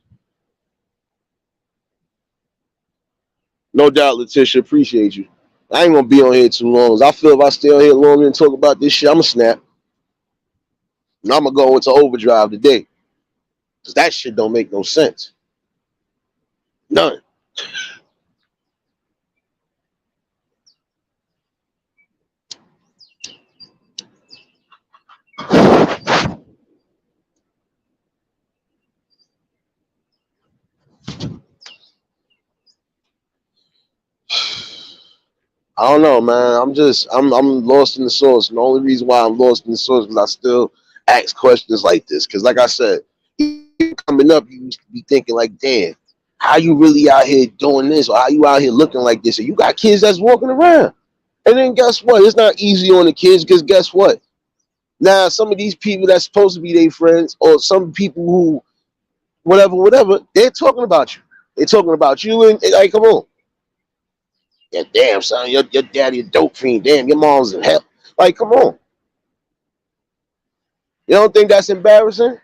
No doubt, Letitia. Appreciate you. I ain't going to be on here too long. I feel if I stay on here longer and talk about this shit, I'm going to snap. And I'm going to go into overdrive today. Because that shit don't make no sense. None. I don't know, man. I'm lost in the source. And the only reason why I'm lost in the source is I still ask questions like this. Cause like I said, coming up, you used to be thinking like, damn, how you really out here doing this, or how you out here looking like this? And you got kids that's walking around. And then guess what? It's not easy on the kids because guess what? Now some of these people that's supposed to be their friends, or some people who whatever, they're talking about you. They're talking about you and like, come on. Yeah, damn, son, your daddy a dope fiend. Damn, your mom's in hell. Like, come on. You don't think that's embarrassing?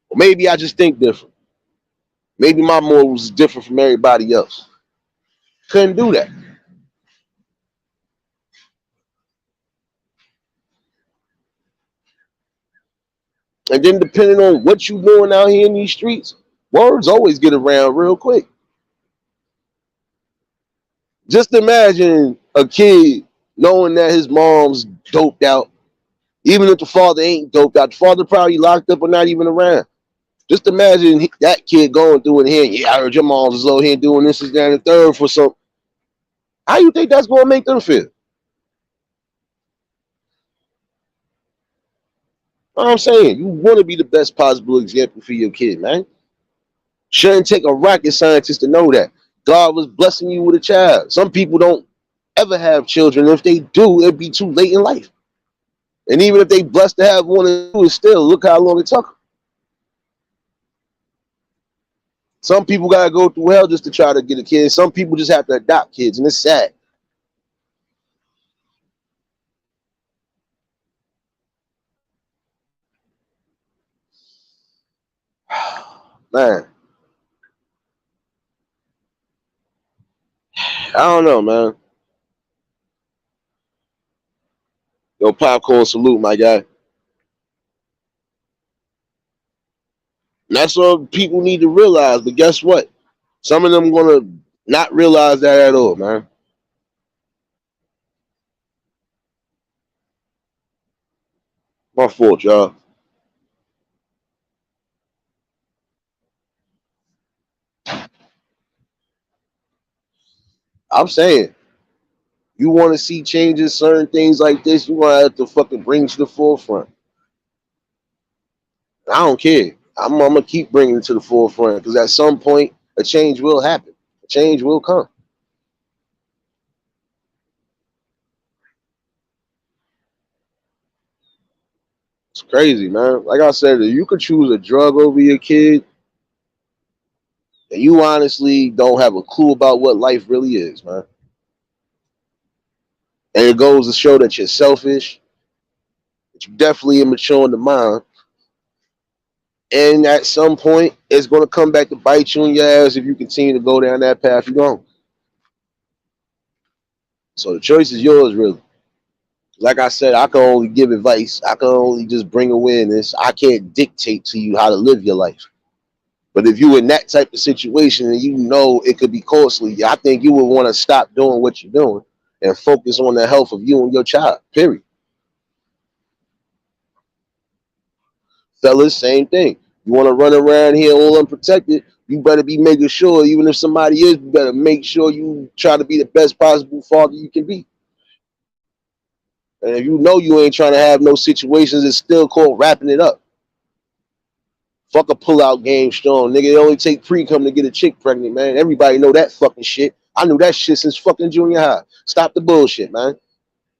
Or maybe I just think different. Maybe my morals is different from everybody else. Couldn't do that. And then depending on what you doing out here in these streets, words always get around real quick. Just imagine a kid knowing that his mom's doped out, even if the father ain't doped out. The father probably locked up or not even around. Just imagine that kid going through it here. Yeah, I heard your mom's is over here doing this, is that, and the third for some. How you think that's going to make them feel? I'm saying you want to be the best possible example for your kid, man. Shouldn't take a rocket scientist to know that God was blessing you with a child. Some people don't ever have children. If they do, it'd be too late in life. And even if they blessed to have one or two, it's still look how long it took them. Some people gotta go through hell just to try to get a kid. Some people just have to adopt kids, and it's sad. Man, I don't know, man. Yo, popcorn salute, my guy. And that's what people need to realize. But guess what? Some of them gonna not realize that at all, man. My fault, y'all. I'm saying, you want to see changes, certain things like this, you want to have to fucking bring to the forefront. I don't care. I'm gonna keep bringing it to the forefront because at some point a change will happen. A change will come. It's crazy, man. Like I said, if you could choose a drug over your kid, and you honestly don't have a clue about what life really is, man. And it goes to show that you're selfish, that you're definitely immature in the mind. And at some point, it's going to come back to bite you in your ass if you continue to go down that path you're going. So the choice is yours, really. Like I said, I can only give advice. I can only just bring awareness. I can't dictate to you how to live your life. But if you're in that type of situation and you know it could be costly, I think you would want to stop doing what you're doing and focus on the health of you and your child. Period. Fellas, same thing. You want to run around here all unprotected, you better be making sure, even if somebody is, you better make sure you try to be the best possible father you can be. And if you know you ain't trying to have no situations, it's still called wrapping it up. Fuck a pull-out game strong, nigga. It only take pre-cum to get a chick pregnant, man. Everybody know that fucking shit. I knew that shit since fucking junior high. Stop the bullshit, man.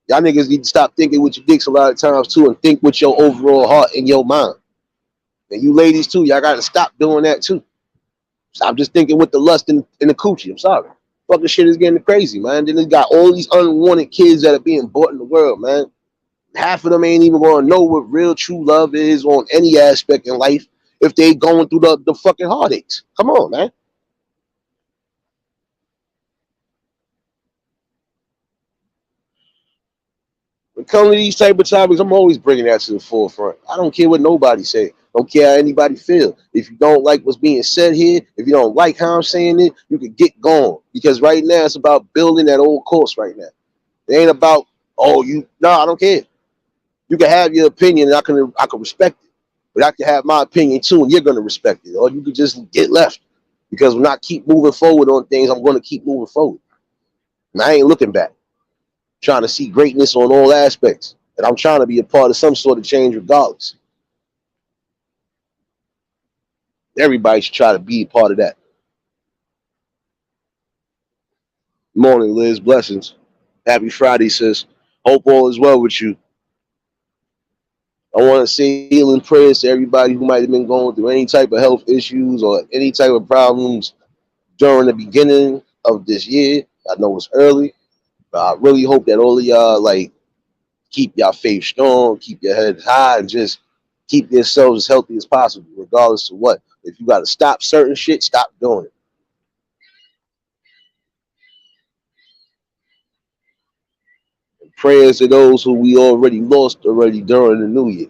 Y'all niggas need to stop thinking with your dicks a lot of times too, and think with your overall heart and your mind. And you ladies too, y'all gotta stop doing that too. Stop just thinking with the lust in the coochie. I'm sorry. Fucking shit is getting crazy, man. Then they got all these unwanted kids that are being born in the world, man. Half of them ain't even gonna know what real true love is on any aspect in life if they going through the fucking heartaches. Come on, man. When it comes to these type of topics, I'm always bringing that to the forefront. I don't care what nobody say. Don't care how anybody feel. If you don't like what's being said here, if you don't like how I'm saying it, you can get gone. Because right now it's about building that old course right now. It ain't about, oh, you no, I don't care. You can have your opinion and I can respect it. But I can have my opinion too, and you're gonna respect it. Or you could just get left. Because when I keep moving forward on things, I'm gonna keep moving forward. And I ain't looking back. Trying to see greatness on all aspects. And I'm trying to be a part of some sort of change regardless. Everybody should try to be a part of that. Morning, Liz. Blessings. Happy Friday, sis. Hope all is well with you. I want to say healing prayers to everybody who might have been going through any type of health issues or any type of problems during the beginning of this year. I know it's early, but I really hope that all of y'all like keep y'all faith strong, keep your head high, and just keep yourselves as healthy as possible, regardless of what. If you got to stop certain shit, stop doing it. And prayers to those who we already lost already during the new year.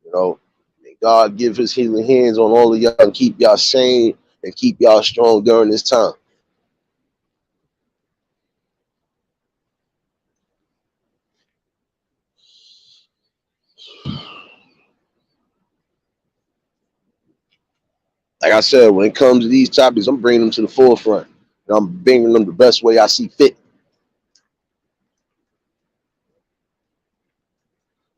You know, may God give his healing hands on all of y'all and keep y'all sane and keep y'all strong during this time. Like I said, when it comes to these topics, I'm bringing them to the forefront. And I'm bringing them the best way I see fit.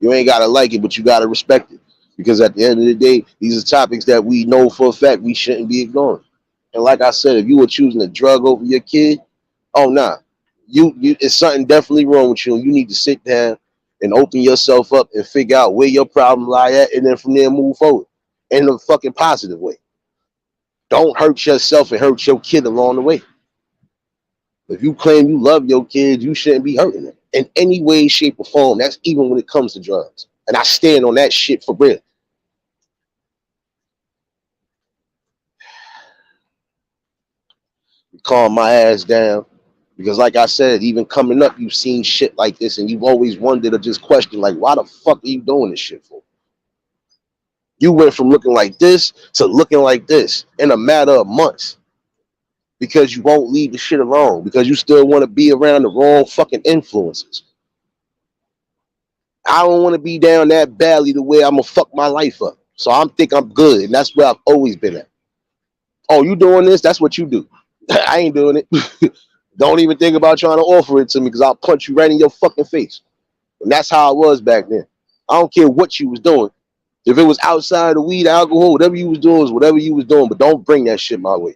You ain't gotta like it, but you gotta respect it. Because at the end of the day, these are topics that we know for a fact we shouldn't be ignoring. And like I said, if you were choosing a drug over your kid, oh nah. You it's something definitely wrong with you. You need to sit down and open yourself up and figure out where your problem lie at, and then from there move forward in a fucking positive way. Don't hurt yourself and hurt your kid along the way. If you claim you love your kids, you shouldn't be hurting them in any way, shape, or form. That's even when it comes to drugs. And I stand on that shit for real. Calm my ass down. Because like I said, even coming up, you've seen shit like this and you've always wondered or just questioned, like, why the fuck are you doing this shit for? You went from looking like this to looking like this in a matter of months because you won't leave the shit alone, because you still want to be around the wrong fucking influences. I don't want to be down that badly the way I'm gonna fuck my life up. So I'm think I'm good, and that's where I've always been at. Oh, you doing this? That's what you do. I ain't doing it. Don't even think about trying to offer it to me because I'll punch you right in your fucking face. And that's how I was back then. I don't care what you was doing. If it was outside of weed, alcohol, whatever you was doing is whatever you was doing, but don't bring that shit my way.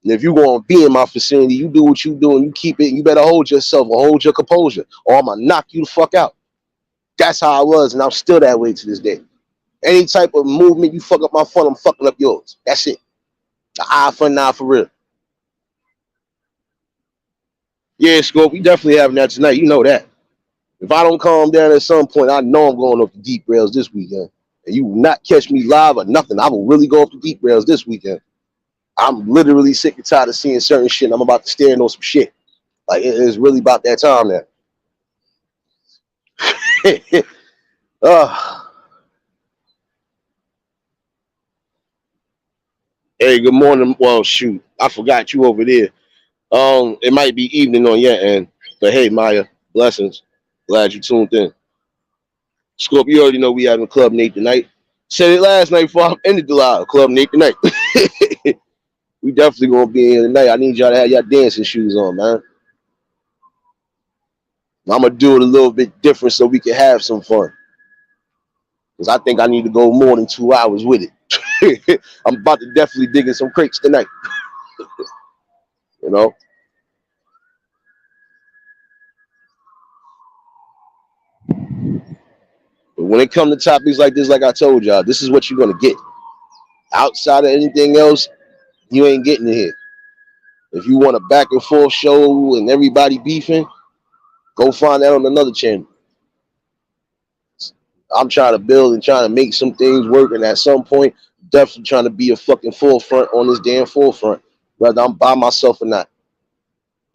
And if you gonna be in my vicinity, you do what you do and you keep it. And you better hold yourself or hold your composure, or I'm gonna knock you the fuck out. That's how I was, and I'm still that way to this day. Any type of movement you fuck up my fun, I'm fucking up yours. That's it. The eye for an eye for real. Yeah, Scope, we definitely having that tonight. You know that. If I don't calm down at some point, I know I'm going off the deep rails this weekend. And you will not catch me live or nothing. I will really go off the deep rails this weekend. I'm literally sick and tired of seeing certain shit. And I'm about to stand on some shit. Like, it's really about that time now. Hey, good morning. Well, shoot, I forgot you over there. It might be evening on your end, but hey, Maya, blessings. Glad you tuned in. Scorp, you already know we having Club Nate tonight. Said it last night before I ended the live. Club Nate tonight. We definitely gonna be in here tonight. I need y'all to have your dancing shoes on, man. I'm gonna do it a little bit different so we can have some fun. Cause I think I need to go more than 2 hours with it. I'm about to definitely dig in some crates tonight. You know. But when it comes to topics like this, like I told y'all, this is what you're gonna get. Outside of anything else, you ain't getting it here. If you want a back and forth show and everybody beefing, go find that on another channel. I'm trying to build and trying to make some things work, and at some point, definitely trying to be a fucking forefront on this damn forefront, whether I'm by myself or not.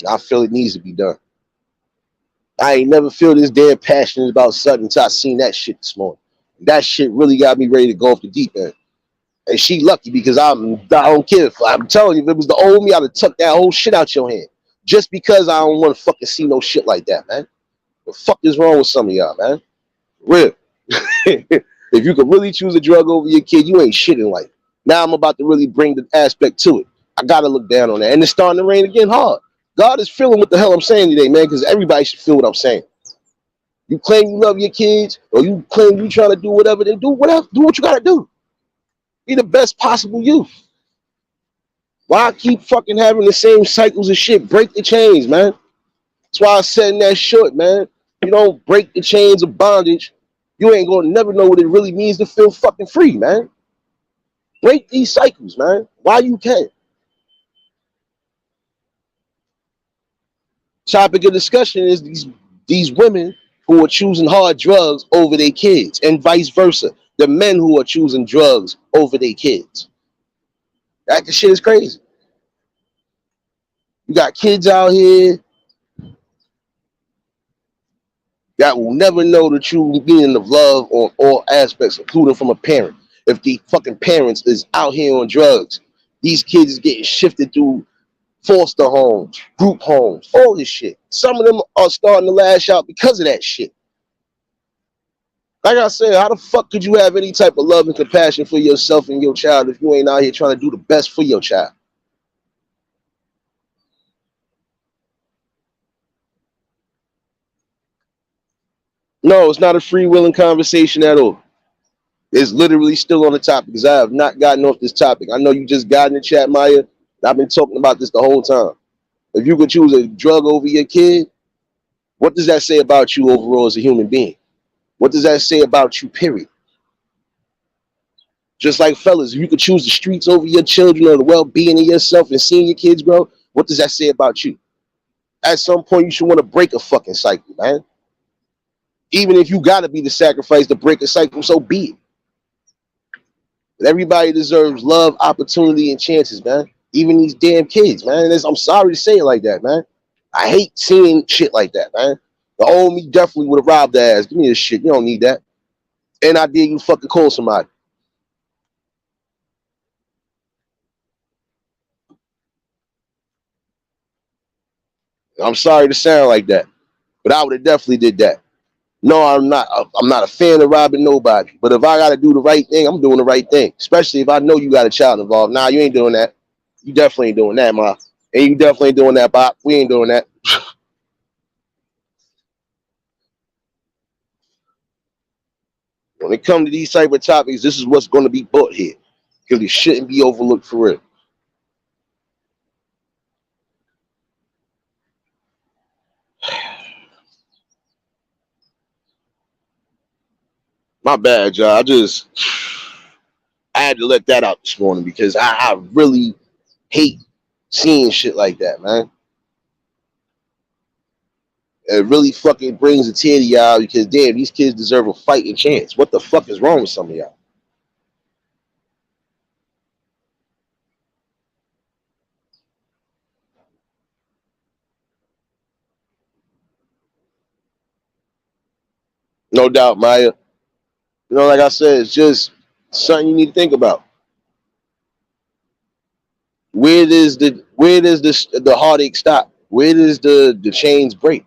I feel it needs to be done. I ain't never feel this damn passionate about something until I seen that shit this morning. That shit really got me ready to go off the deep end. And she lucky because I don't care. I'm telling you, if it was the old me, I'd have tucked that whole shit out your hand. Just because I don't want to fucking see no shit like that, man. What the fuck is wrong with some of y'all, man? Real. If you could really choose a drug over your kid, you ain't shit in life. Now I'm about to really bring the aspect to it. I gotta look down on that. And it's starting to rain again hard. God is feeling what the hell I'm saying today, man, because everybody should feel what I'm saying. You claim you love your kids, or you claim you trying to do whatever, then do whatever. Do what you gotta do. Be the best possible you. Why keep fucking having the same cycles of shit? Break the chains, man. That's why I said in that short, man. You don't break the chains of bondage, you ain't gonna never know what it really means to feel fucking free, man. Break these cycles, man. Why you can't? Topic of discussion is these women who are choosing hard drugs over their kids, and vice versa. The men who are choosing drugs over their kids. That shit is crazy. You got kids out here that will never know the true meaning of love on all aspects, including from a parent. If the fucking parents is out here on drugs, these kids is getting shifted through foster homes, group homes, all this shit. Some of them are starting to lash out because of that shit. Like I said, how the fuck could you have any type of love and compassion for yourself and your child if you ain't out here trying to do the best for your child? No, it's not a freewheeling conversation at all. It's literally still on the topic because I have not gotten off this topic. I know you just got in the chat, Maya. I've been talking about this the whole time. If you could choose a drug over your kid, what does that say about you overall as a human being? What does that say about you, period? Just like fellas, if you could choose the streets over your children or the well-being of yourself and seeing your kids grow, what does that say about you? At some point, you should want to break a fucking cycle, man. Even if you gotta be the sacrifice to break a cycle, so be it. But everybody deserves love, opportunity, and chances, man. Even these damn kids, man. I'm sorry to say it like that, man. I hate seeing shit like that, man. The old me definitely would have robbed their ass. Give me this shit. You don't need that. And I dare you fucking call somebody. I'm sorry to sound like that, but I would have definitely did that. No, I'm not. I'm not a fan of robbing nobody. But if I got to do the right thing, I'm doing the right thing. Especially if I know you got a child involved. Nah, you ain't doing that. You definitely ain't doing that, ma. And you definitely ain't doing that, Bob. We ain't doing that. When it comes to these type of topics, this is what's going to be brought here because it shouldn't be overlooked for real. My bad, y'all. I had to let that out this morning because I really hate seeing shit like that, man. It really fucking brings a tear to y'all because damn, these kids deserve a fighting chance. What the fuck is wrong with some of y'all? No doubt, Maya. You know, like I said, it's just something you need to think about. Where does the heartache stop? Where does the chains break?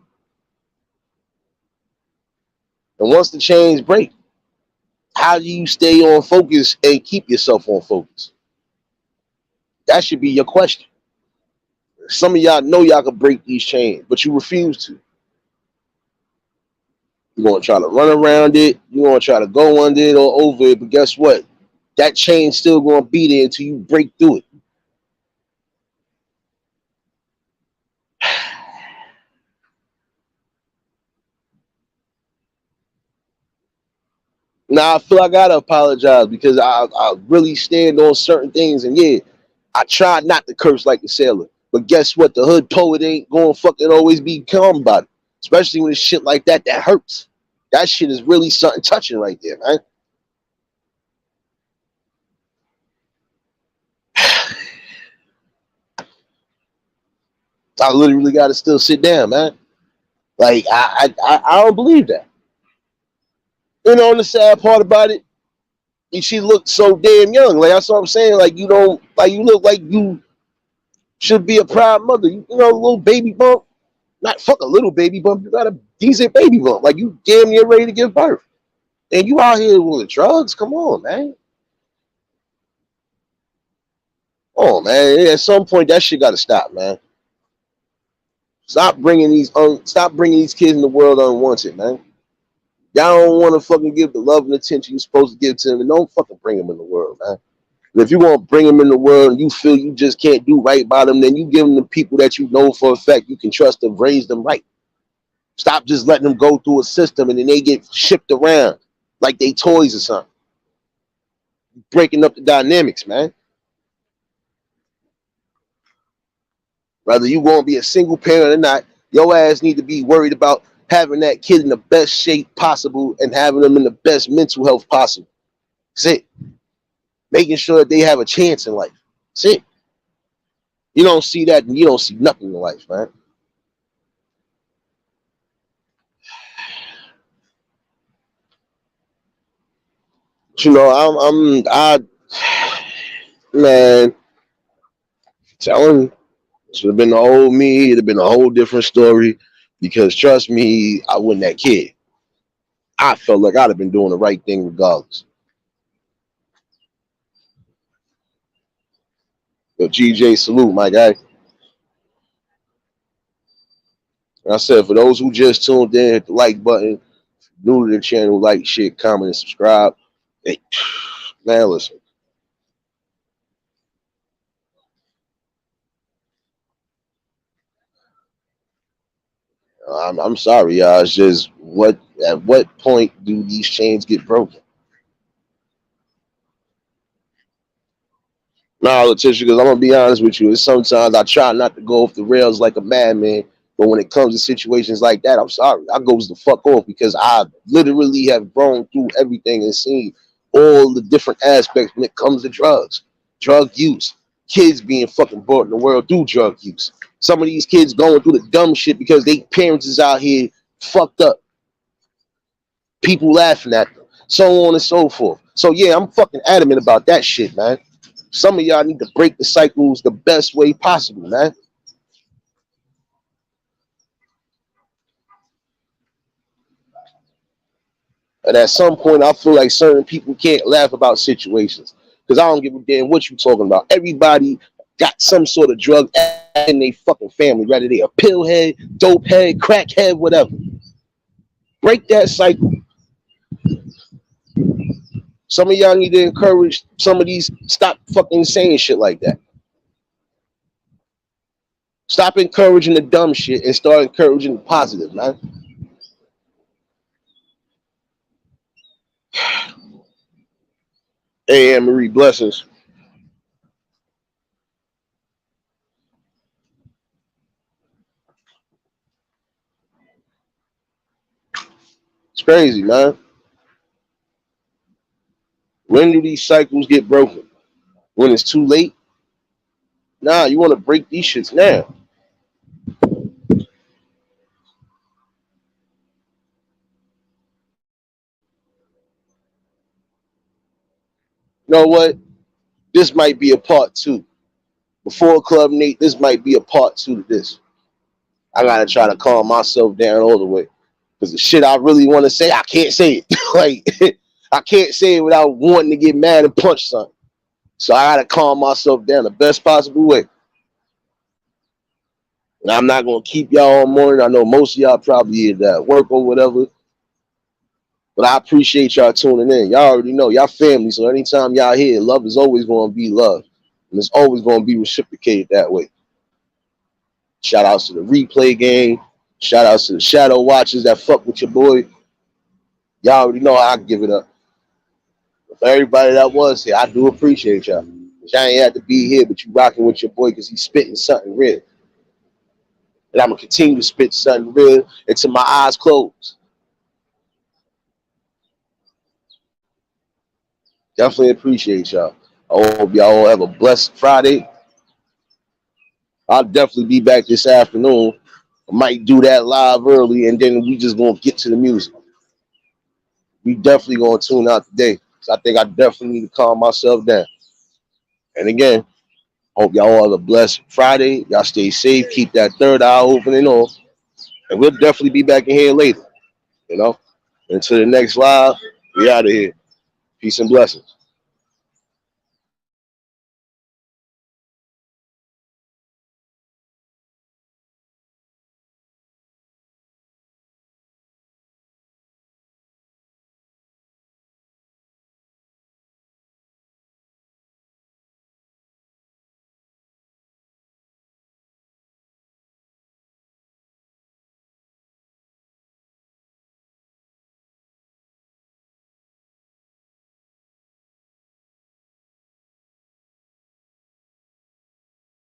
And once the chains break, how do you stay on focus and keep yourself on focus? That should be your question. Some of y'all know y'all can break these chains, but you refuse to. You're gonna try to run around it. You're gonna try to go under it or over it. But guess what? That chain's still gonna be there until you break through it. Now I feel I gotta apologize because I really stand on certain things, and yeah, I try not to curse like the sailor. But guess what? The hood poet ain't gonna fucking always be calm about it. Especially when it's shit like that that hurts. That shit is really something touching right there, man. I literally gotta still sit down, man. Like I don't believe that. You know, and the sad part about it, she looked so damn young. Like that's what I'm saying. Like you don't like you look like you should be a proud mother. You know, a little baby bump. Not fuck a little baby bump. You got a decent baby bump. Like you damn near ready to give birth. And you out here with drugs? Come on, man. Oh man. At some point that shit gotta stop, man. Stop bringing these kids in the world unwanted, man. Y'all don't want to fucking give the love and attention you're supposed to give to them, and don't fucking bring them in the world, man. And if you want to bring them in the world and you feel you just can't do right by them, then you give them the people that you know for a fact you can trust to raise them right. Stop just letting them go through a system and then they get shipped around like they toys or something. Breaking up the dynamics, man. Whether you want to be a single parent or not, Your ass need to be worried about having that kid in the best shape possible and having them in the best mental health possible. That's it. Making sure that they have a chance in life. That's it. You don't see that, and you don't see nothing in life, man. You know, man, telling you, this would have been the old me. It'd have been a whole different story. Because trust me, I wasn't that kid. I felt like I'd have been doing the right thing regardless. Yo, GJ, salute, my guy. And I said, for those who just tuned in, hit the like button. New to the channel, like, shit, comment, and subscribe. Hey, man, listen. I'm sorry, y'all. It's just at what point do these chains get broken? Nah, Letitia, because I'm gonna be honest with you. It's sometimes I try not to go off the rails like a madman, but when it comes to situations like that, I'm sorry. I goes the fuck off because I literally have grown through everything and seen all the different aspects when it comes to drugs, drug use, kids being fucking brought in the world through drug use. Some of these kids going through the dumb shit because they parents is out here fucked up. People laughing at them, so on and so forth. So yeah, I'm fucking adamant about that shit, man. Some of y'all need to break the cycles the best way possible, man. And at some point, I feel like certain people can't laugh about situations because I don't give a damn what you talking about. Everybody got some sort of drug in their fucking family, whether they a pill head, dope head, crack head, whatever. Break that cycle. Some of y'all need to encourage some of these. Stop fucking saying shit like that. Stop encouraging the dumb shit and start encouraging the positive, man. Hey, Anne Marie, blessings. It's crazy, man. When do these cycles get broken? When it's too late? Nah, you want to break these shits now. You know what? This might be a part two. Before Club Nate, this might be a part two to this. I gotta try to calm myself down all the way. Because the shit I really want to say, I can't say it. Like, I can't say it without wanting to get mad and punch something. So I gotta calm myself down the best possible way. And I'm not gonna keep y'all all morning. I know most of y'all probably at work or whatever. But I appreciate y'all tuning in. Y'all already know y'all family. So anytime y'all here, love is always gonna be love. And it's always gonna be reciprocated that way. Shout outs to the replay game. Shout outs to the shadow watchers that fuck with your boy. Y'all already know how I give it up. For everybody that was here, I do appreciate y'all. Y'all ain't had to be here, but you rocking with your boy because he's spitting something real. And I'm gonna continue to spit something real until my eyes close. Definitely appreciate y'all. I hope y'all all have a blessed Friday. I'll definitely be back this afternoon. I might do that live early, and then we just gonna get to the music. We definitely gonna tune out today. So I think I definitely need to calm myself down. And again, hope y'all all have a blessed Friday. Y'all stay safe. Keep that third eye open and on. And we'll definitely be back in here later. You know? Until the next live, we out of here. Peace and blessings.